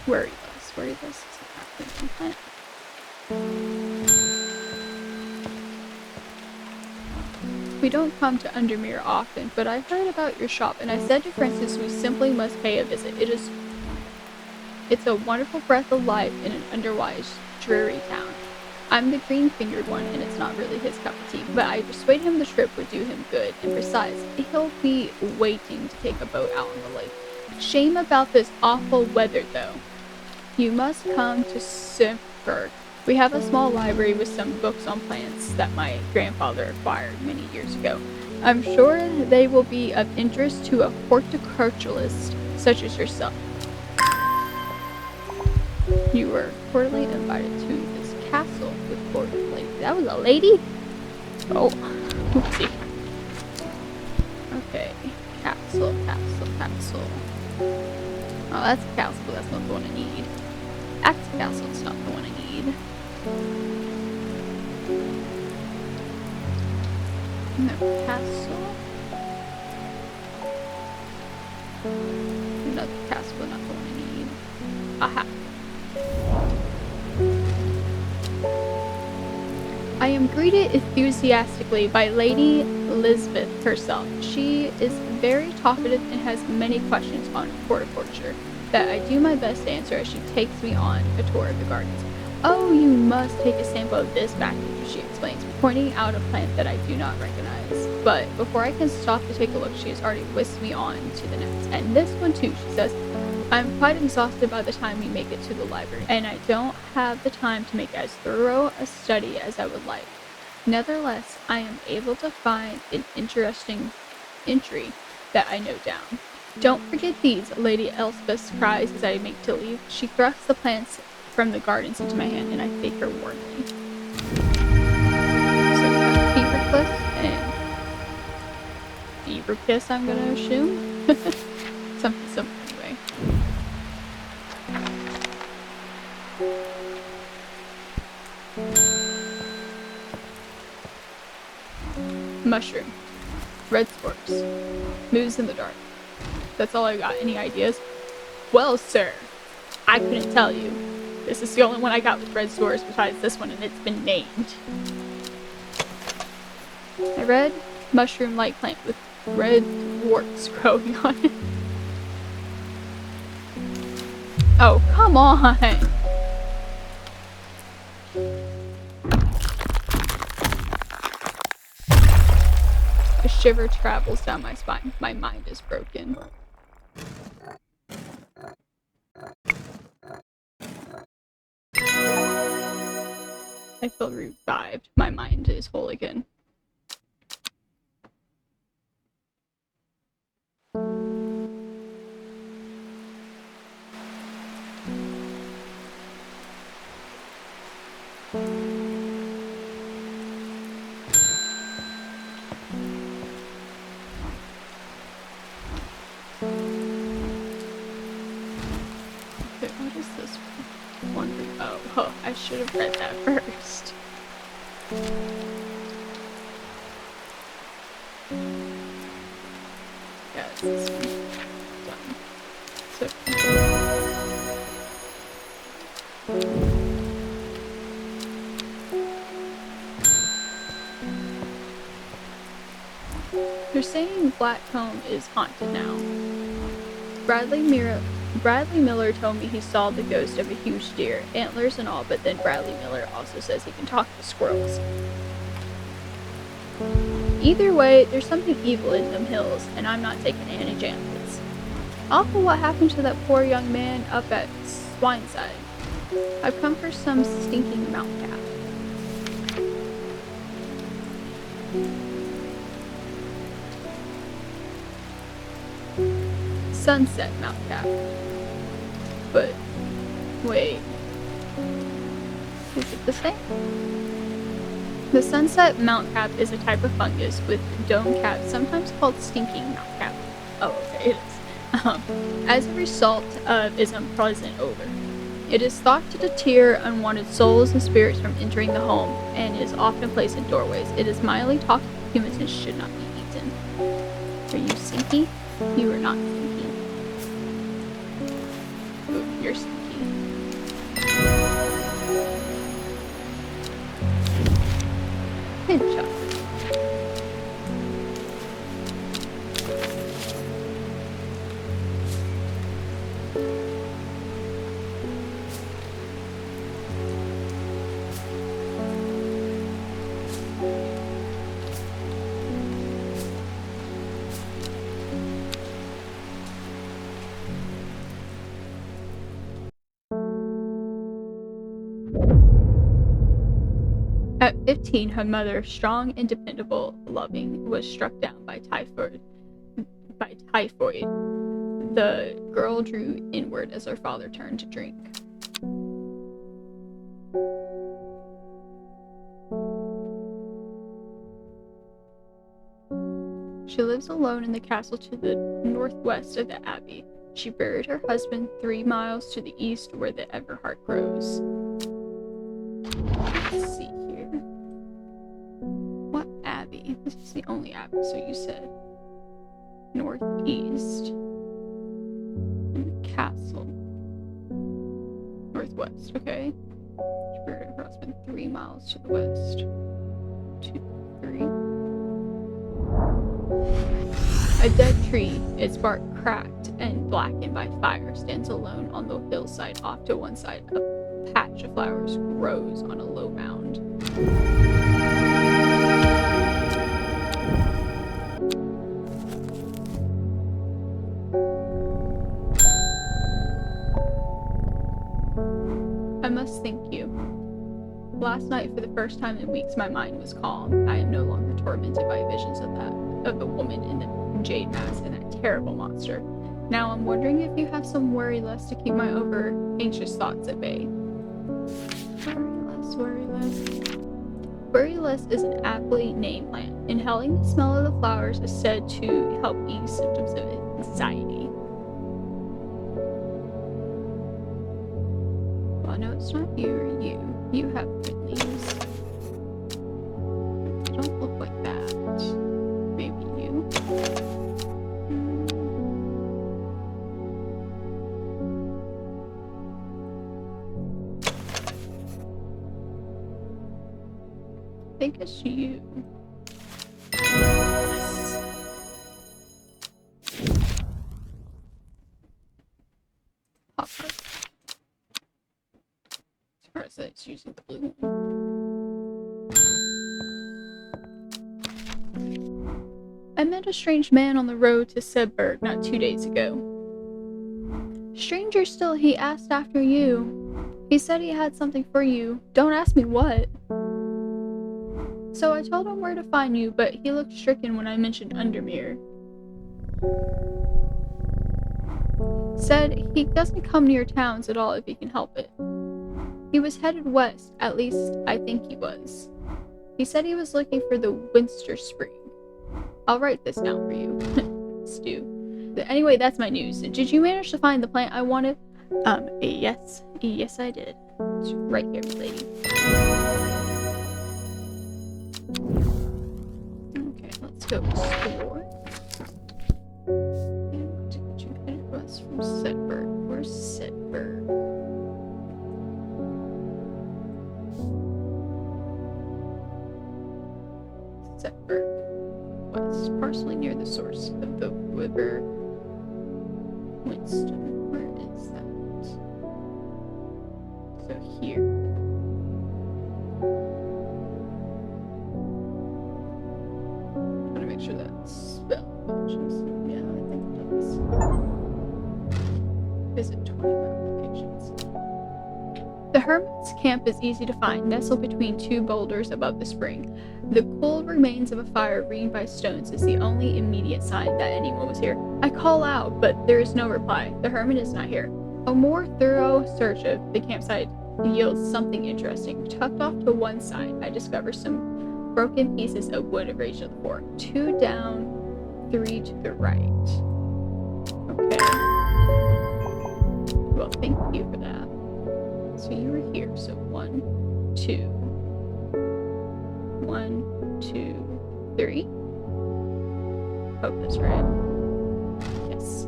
Worry less is a crafting plant. We don't come to Undermere often, but I heard about your shop, and I said to Francis we simply must pay a visit. It's a wonderful breath of life in an otherwise dreary town. I'm the green-fingered one, and it's not really his cup of tea, but I persuaded him the trip would do him good, and besides, he'll be waiting to take a boat out on the lake. Shame about this awful weather, though. You must come to Simford. We have a small library with some books on plants that my grandfather acquired many years ago. I'm sure they will be of interest to a horticulturist such as yourself. You were cordially invited to this castle with Lord Lady. That was a lady? Oh, oopsie. Okay, castle. Oh, that's a castle, but that's not the one I need. That's a castle, it's not the one I need. No, castle. Another castle, but not the one I need. Aha. I am greeted enthusiastically by Lady Elizabeth herself. She is very talkative and has many questions on horticulture that I do my best to answer as she takes me on a tour of the gardens. Oh, you must take a sample of this package, she explains, pointing out a plant that I do not recognize. But before I can stop to take a look, she has already whisked me on to the next. And this one too, she says. I'm quite exhausted by the time we make it to the library, and I don't have the time to make as thorough a study as I would like. Nevertheless, I am able to find an interesting entry that I note down. Don't forget these, Lady Elspeth cries as I make to leave. She thrusts the plants from the gardens into my hand, and I thank her warmly. So we have Fever Cliff and Fever Kiss, I'm gonna assume. Something similar anyway. Mushroom. Red sparks. Moves in the dark. That's all I got. Any ideas? Well, sir, I couldn't tell you. This is the only one I got with red spores besides this one, and it's been named. A red mushroom-like plant with red warts growing on it. Oh, come on! A shiver travels down my spine. My mind is broken. I feel revived. My mind is whole again. What is this one? Oh, I should have read that first. Yeah, it's this one. Done. So. They're saying Blackcomb is haunted now. Bradley Miller told me he saw the ghost of a huge deer, antlers and all, but then Bradley Miller also says he can talk to squirrels. Either way, there's something evil in them hills, and I'm not taking any chances. Awful what happened to that poor young man up at Swineside. I've come for some stinking mount cap. Sunset mount cap. But, wait. Is it the same? The sunset mount cap is a type of fungus with dome cap, sometimes called stinking mount cap. Oh, okay, it is. As a result of its unpleasant odor. It is thought to deter unwanted souls and spirits from entering the home, and is often placed in doorways. It is mildly toxic to humans and should not be eaten. Are you stinky? You are not stinky. Oh, you're stinky. Headshot. At 15, her mother, strong and dependable, loving, was struck down by typhoid. The girl drew inward as her father turned to drink. She lives alone in the castle to the northwest of the abbey. She buried her husband 3 miles to the east where the Everheart grows. Let's see here. What abbey? This is the only abbey, so you said northeast. And castle. Northwest, okay. She buried her husband 3 miles to the west. 2, 3. A dead tree, its bark cracked and blackened by fire, stands alone on the hillside. Off to one side, a patch of flowers grows on a low mound. I must thank you. Last night, for the first time in weeks, my mind was calm. I am no longer tormented by visions of the woman in the jade mask and that terrible monster. Now I'm wondering if you have some worry less to keep my over-anxious thoughts at bay. Worry less. Worry less is an aptly named plant. Inhaling the smell of the flowers is said to help ease symptoms of anxiety. Well, no, it's not you or you. You have good leaves. They don't look like that. Maybe you. I think it's you. Pop heart. As far as it's using the blue one. I met a strange man on the road to Sedberg not 2 days ago. Stranger still, he asked after you. He said he had something for you. Don't ask me what. So I told him where to find you, but he looked stricken when I mentioned Undermere. Said he doesn't come near towns at all if he can help it. He was headed west, at least I think he was. He said he was looking for the Winster Spring. I'll write this down for you. Stu. Anyway, that's my news. Did you manage to find the plant I wanted? Yes. Yes, I did. It's right here, lady. Okay, let's go explore. And you headed west from Sedberg. Where's Sedberg? Sedberg. West, partially near the source of the river Winston. Where is that? So here. Trying to make sure that spell matches. Yeah, I think it does. Visit 20 locations. The hermit's camp is easy to find, nestled between 2 boulders above the spring. The cool remains of a fire ringed by stones is the only immediate sign that anyone was here. I call out, but there is no reply. The hermit is not here. A more thorough search of the campsite yields something interesting. Tucked off to one side, I discover some broken pieces of wood arranged on the floor. 2 down, 3 to the right. Okay. Well, thank you for that. So you were here, so 1, 2. 1, 2, 3. Hope that's right. Yes.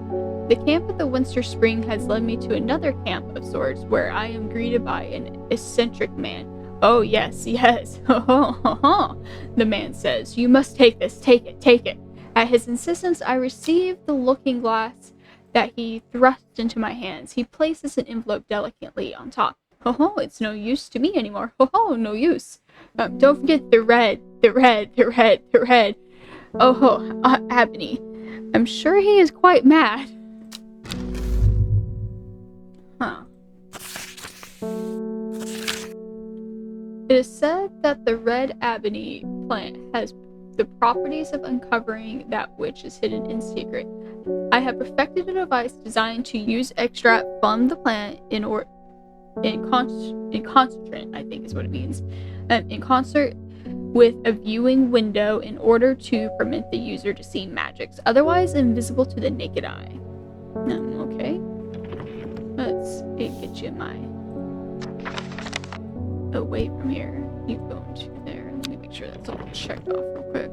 The camp at the Winster Spring has led me to another camp of sorts where I am greeted by an eccentric man. Oh, yes, yes. The man says, you must take this. Take it, take it. At his insistence, I receive the looking glass that he thrusts into my hands. He places an envelope delicately on top. It's no use to me anymore. No use. Don't forget the red. Abney. I'm sure he is quite mad. Huh. It is said that the red ebony plant has the properties of uncovering that which is hidden in secret. I have perfected a device designed to use extract from the plant in concentrate, I think is what it means, in concert with a viewing window in order to permit the user to see magics, otherwise invisible to the naked eye. Okay. Let's get you away from here. You go into there. Let me make sure that's all checked off real quick.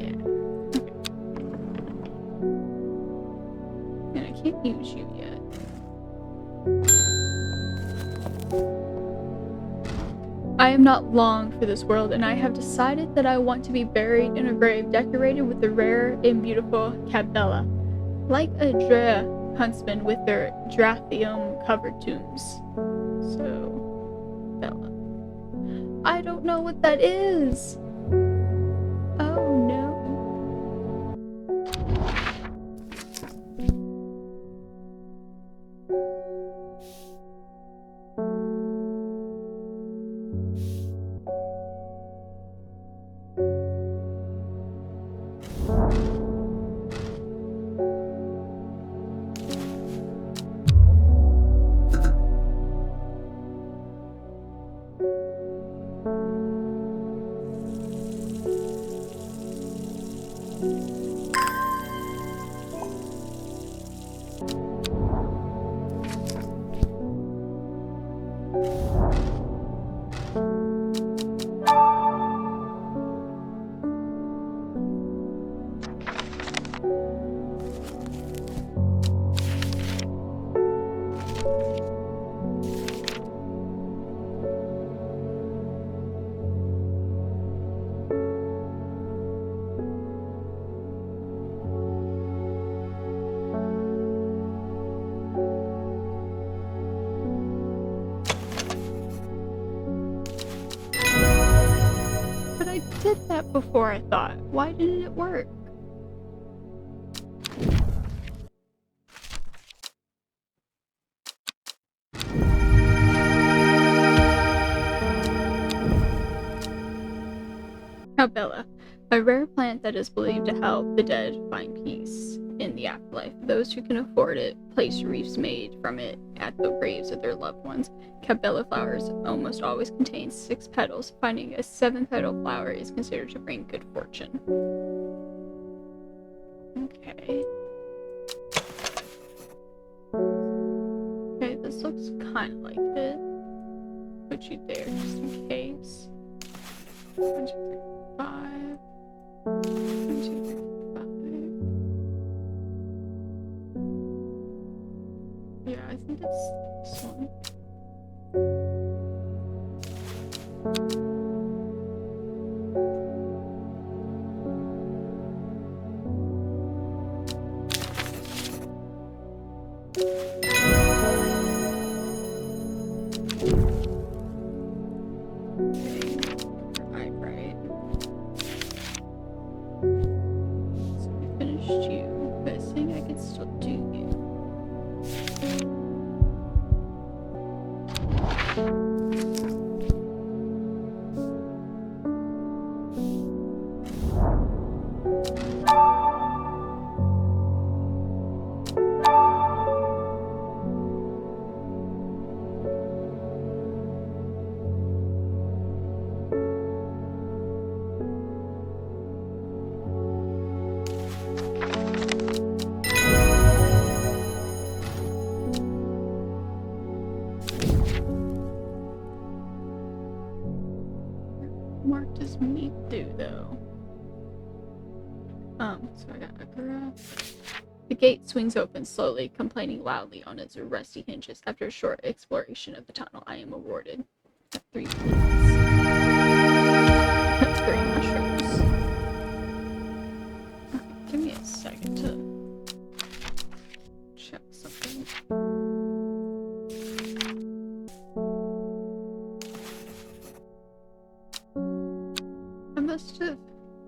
Yeah. Okay. And I can't use you yet. I am not long for this world, and I have decided that I want to be buried in a grave decorated with the rare and beautiful cabella, like a Drea huntsman with their Drathium-covered tombs. So, Bella. I don't know what that is! Oh no. But I did that before, I thought. Why didn't it work? Bella, a rare plant that is believed to help the dead find peace in the afterlife. Those who can afford it place wreaths made from it at the graves of their loved ones. Cabela flowers almost always contain 6 petals. Finding a 7-petal flower is considered to bring good fortune. Okay. Okay, this looks kind of like it. Put you there just in case. 1, 2, 3, 5. 1, 2, 3, 5. Yeah, I think it's this one. Marked as me do though. So I got a graph. The gate swings open slowly, complaining loudly on its rusty hinges. After a short exploration of the tunnel, I am awarded 3 points. 3 mushrooms. Okay, give me a second to check something. I must have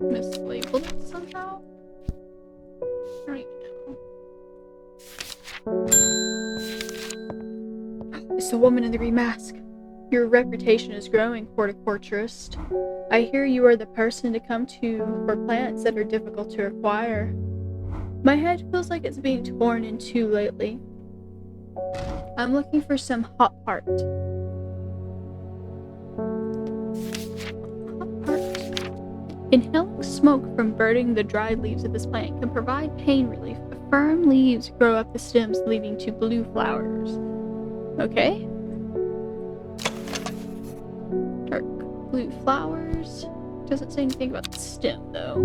mislabeled it somehow. I don't even know. It's the woman in the green mask. Your reputation is growing, horticulturist. I hear you are the person to come to for plants that are difficult to acquire. My head feels like it's being torn in two lately. I'm looking for some hot heart. Inhaling smoke from burning the dried leaves of this plant can provide pain relief. Firm leaves grow up the stems, leading to blue flowers. Okay. Dark blue flowers. Doesn't say anything about the stem, though.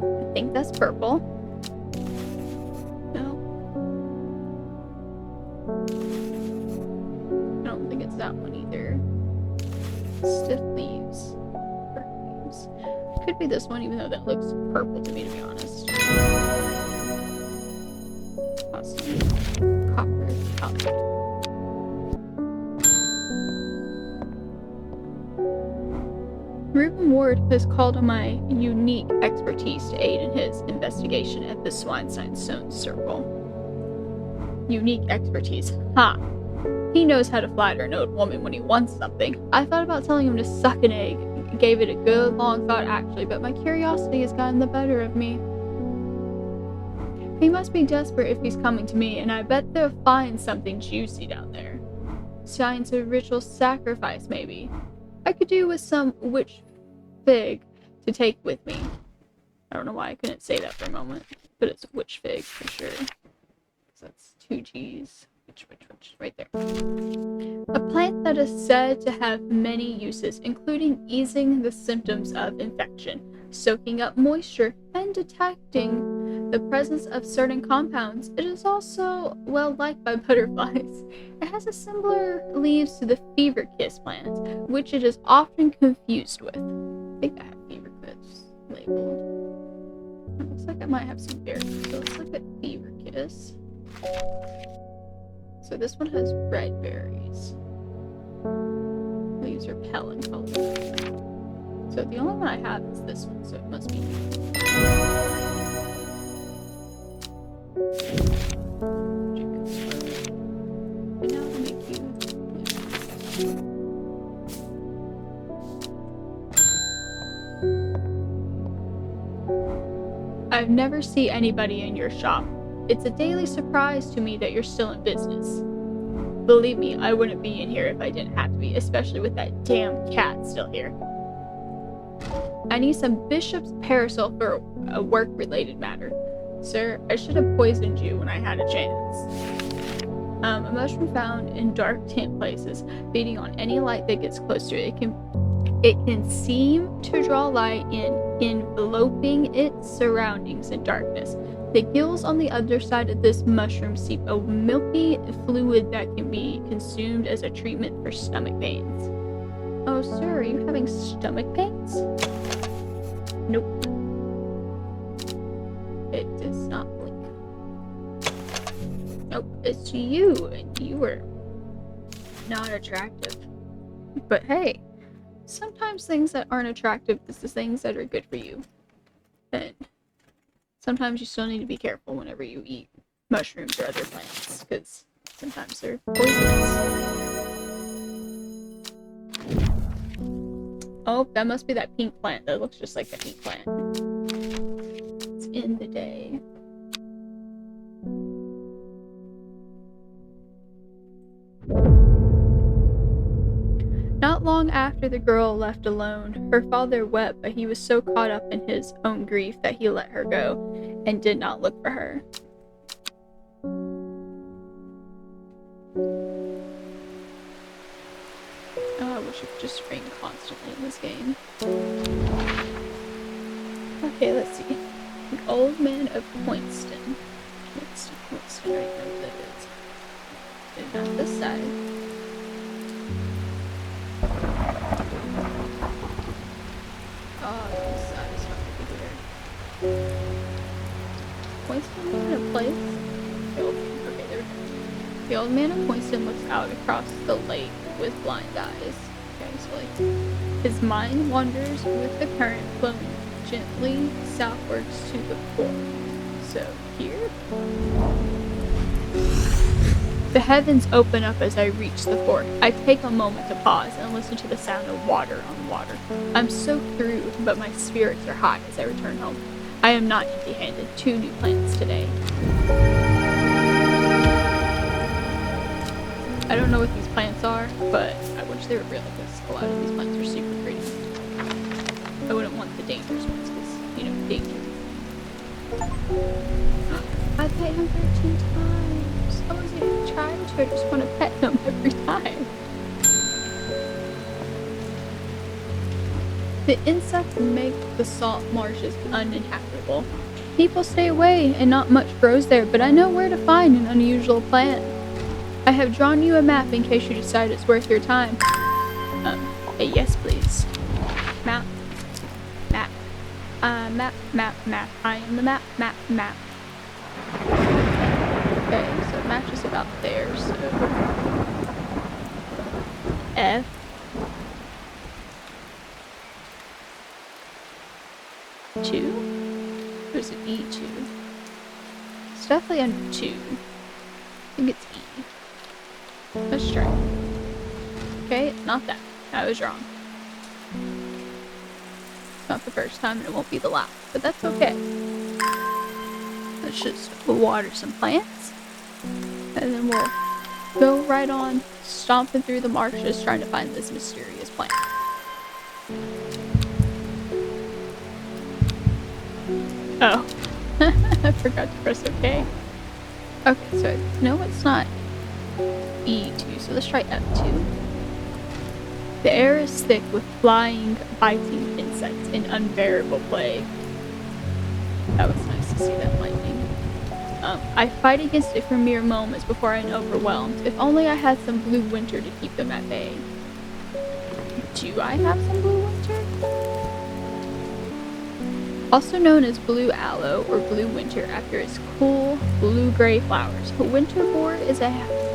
I think that's purple. No. I don't think it's that one either. Stiff leaves. Could be this one, even though that looks purple to me, to be honest. Possibly copper outfit. Reuben Ward has called on my unique expertise to aid in his investigation at the Swinestein Stone Circle. Unique expertise. Ha! He knows how to flatter an old woman when he wants something. I thought about telling him to suck an egg. Gave it a good long thought actually, but my curiosity has gotten the better of me. He must be desperate if he's coming to me, and I bet they'll find something juicy down there. Signs of ritual sacrifice, maybe. I could do with some witch fig to take with me. I don't know why I couldn't say that for a moment, but it's witch fig for sure. So that's 2 G's. Witch, right there. A plant that is said to have many uses, including easing the symptoms of infection, soaking up moisture, and detecting the presence of certain compounds. It is also well liked by butterflies. It has a similar leaves to the fever kiss plant, which it is often confused with. I think I have fever kiss labeled. It looks like I might have some berries, so let's look at fever kiss. So this one has red berries. Leaves are pale in color. So the only one I have is this one, so it must be you. And now I'll make you blue. I've never seen anybody in your shop. It's a daily surprise to me that you're still in business. Believe me, I wouldn't be in here if I didn't have to be, especially with that damn cat still here. I need some bishop's parasol for a work-related matter. Sir, I should have poisoned you when I had a chance. A mushroom found in dark, damp places, feeding on any light that gets close to it. It can seem to draw light in enveloping its surroundings in darkness. The gills on the underside of this mushroom seep a milky fluid that can be consumed as a treatment for stomach pains. Oh, sir, are you having stomach pains? Nope. It does not blink. Nope, it's you, and you were not attractive. But hey, sometimes things that aren't attractive is the things that are good for you. And sometimes you still need to be careful whenever you eat mushrooms or other plants, because sometimes they're poisonous. Oh, that must be that pink plant. That looks just like the pink plant. It's in the day. Not long after the girl left alone, her father wept, but he was so caught up in his own grief that he let her go and did not look for her. Oh, I wish it could just rain constantly in this game. Okay, let's see. The Old Man of Pointston. Pointston, I don't know what that is. It's not this side. Oh, this side is not over here. Pointston in a place? Okay, there we go. The Old Man of Pointston looks out across the lake with blind eyes. Okay, so like his mind wanders with the current flowing gently southwards to the fort. So here, the heavens open up as I reach the fort. I take a moment to pause and listen to the sound of water on water. I'm soaked through, but my spirits are high as I return home. I am not empty-handed. 2 new plants today. I don't know what these plants are, but I wish they were real because a lot of these plants are super pretty. I wouldn't want the dangerous ones because, you know, danger. I pet him 13 times. I wasn't even trying to. I just want to pet him every time. The insects make the salt marshes uninhabitable. People stay away and not much grows there, but I know where to find an unusual plant. I have drawn you a map in case you decide it's worth your time. Yes, please. Map. Map. Map. I am the map. Okay, so it matches about there, so... F. Two? Or is it E2? It's definitely under 2. I think it's E. Let's try. Okay, it's not that. I was wrong. It's not the first time and it won't be the last, but that's okay. Let's just water some plants. And then we'll go right on stomping through the marshes trying to find this mysterious plant. Oh. I forgot to press OK. Okay, so no, it's not E2, so let's try F2. The air is thick with flying, biting insects in unbearable plague. That was nice to see that lightning. I fight against it for mere moments before I am overwhelmed. If only I had some blue winter to keep them at bay. Do I have some blue winter? Also known as blue aloe or blue winter after its cool blue-gray flowers. Winter boar is a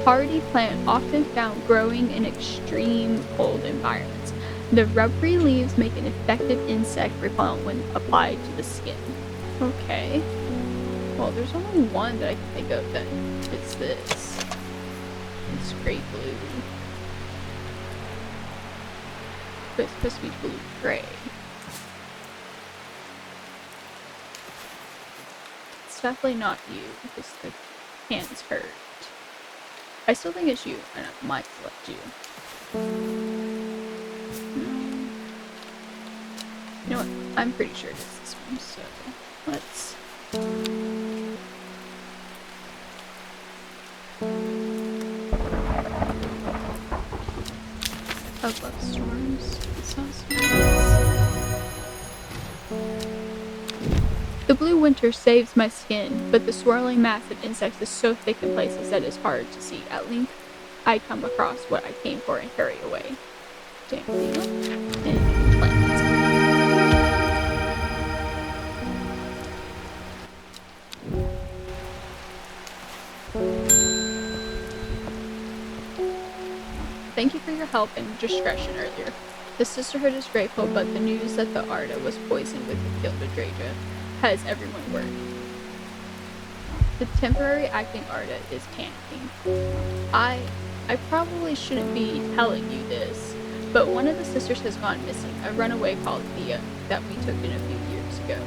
hardy plant often found growing in extreme cold environments. The rubbery leaves make an effective insect repellent when applied to the skin. Okay. Well, there's only one that I can think of that fits this. It's great blue. But it's supposed to be blue-gray. It's definitely not you, because the hands hurt. I still think it's you, and I might select you. You know what? I'm pretty sure it is this one, so let's... I love storms. It sounds nice. The blue winter saves my skin, but the swirling mass of insects is so thick in places that it's hard to see. At length, I come across what I came for and hurry away. Damn deal. And plant. Thank you for your help and discretion earlier. The Sisterhood is grateful, but the news that the Arda was poisoned with the Gildadraja has everyone worried. The temporary acting Arda is panicking. I probably shouldn't be telling you this, but one of the sisters has gone missing, a runaway called Thea that we took in a few years ago.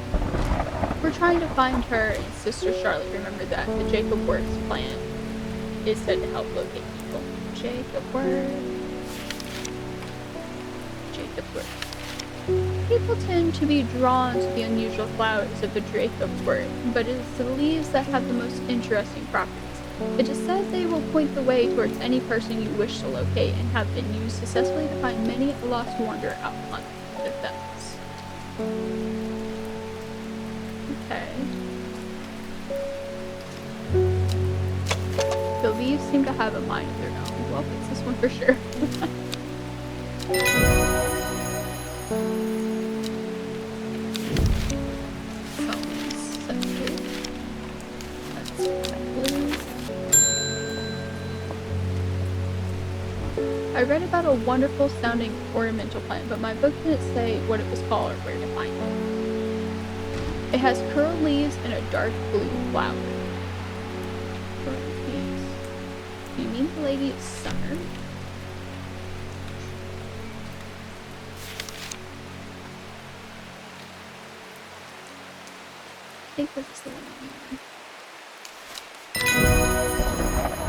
We're trying to find her, and Sister Charlotte remembered that the Jacob Works plan is said to help locate people. Jacob Works. People tend to be drawn to the unusual flowers of the Jacob Wort, but it is the leaves that have the most interesting properties. It just says they will point the way towards any person you wish to locate and have been used successfully to find many a lost wanderer out on the fence. Okay. The leaves seem to have a mind of their own. Well, it's this one for sure. I read about a wonderful sounding ornamental plant, but my book didn't say what it was called or where to find it. It has curled leaves and a dark blue flower. Curled leaves. Do you mean the lady of summer? I think this is the one I mean.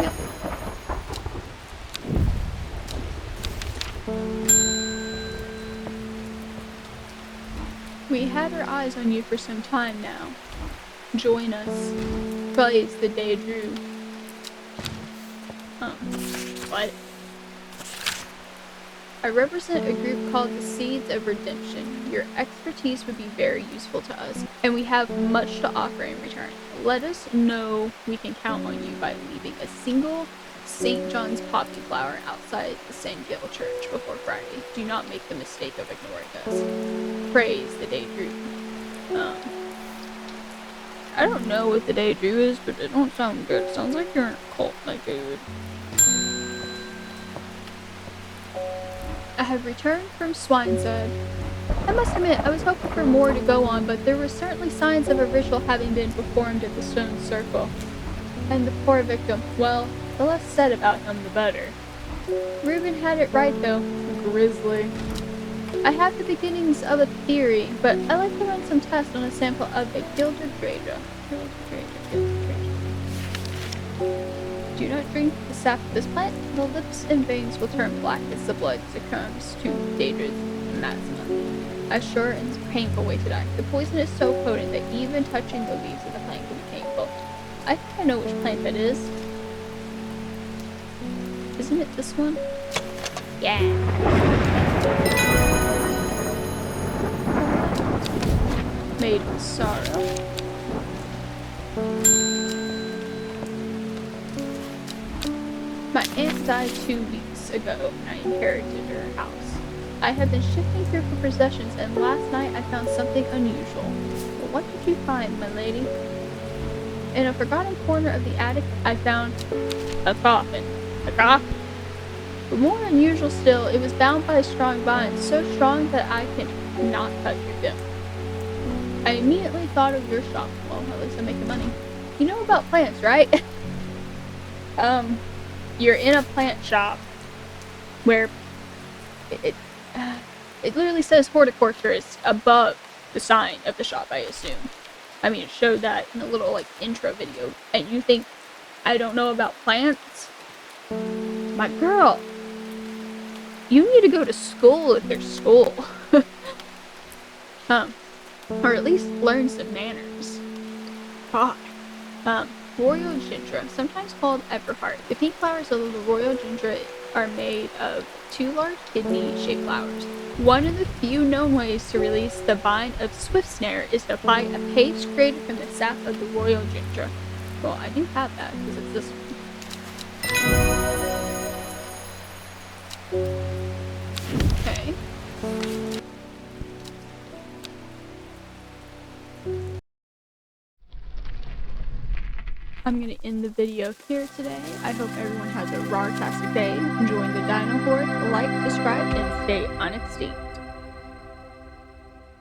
Yep. We had our eyes on you for some time now. Join us. Plays the day drew. What? I represent a group called the Seeds of Redemption. Your expertise would be very useful to us, and we have much to offer in return. Let us know we can count on you by leaving a single St. John's poppy flower outside the St. Gill Church before Friday. Do not make the mistake of ignoring us. Praise the day drew. I don't know what the day drew is, but it don't sound good. It sounds like you're in a cult, my dude. I have returned from Swineside. I must admit, I was hoping for more to go on, but there were certainly signs of a ritual having been performed at the stone circle. And the poor victim, well, the less said about him, the better. Reuben had it right, though. Grisly. I have the beginnings of a theory, but I like to run some tests on a sample of the Gildadraja. Do not drink the sap of this plant. The lips and veins will turn black as the blood succumbs to Daedra's miasma. A short and painful way to die. The poison is so potent that even touching the leaves of the plant can be painful. I think I know which plant that is. Isn't it this one? Yeah. Made with sorrow. My aunt died 2 weeks ago and I inherited her house. I have been shifting through her possessions and last night I found something unusual. Well, what did you find, my lady? In a forgotten corner of the attic, I found a coffin. A coffin? But more unusual still, it was bound by a strong bond, so strong that I can not touch your gem. I immediately thought of your shop. Well, at least I'm making money. You know about plants, right? You're in a plant shop where it literally says horticulture is above the sign of the shop, I assume. I mean, it showed that in a little, like, intro video. And you think I don't know about plants? My girl, you need to go to school if there's school. Or at least learn some manners. God. Royal Gingera, sometimes called Everheart. The pink flowers of the Royal Gingera are made of 2 large kidney-shaped flowers. One of the few known ways to release the vine of Swift Snare is to apply a paste created from the sap of the Royal Gingera. Well, I do have that, because it's this one. Okay. I'm gonna end the video here today. I hope everyone has a rawtastic day, enjoying the dino horde, like, subscribe, and stay unextinct.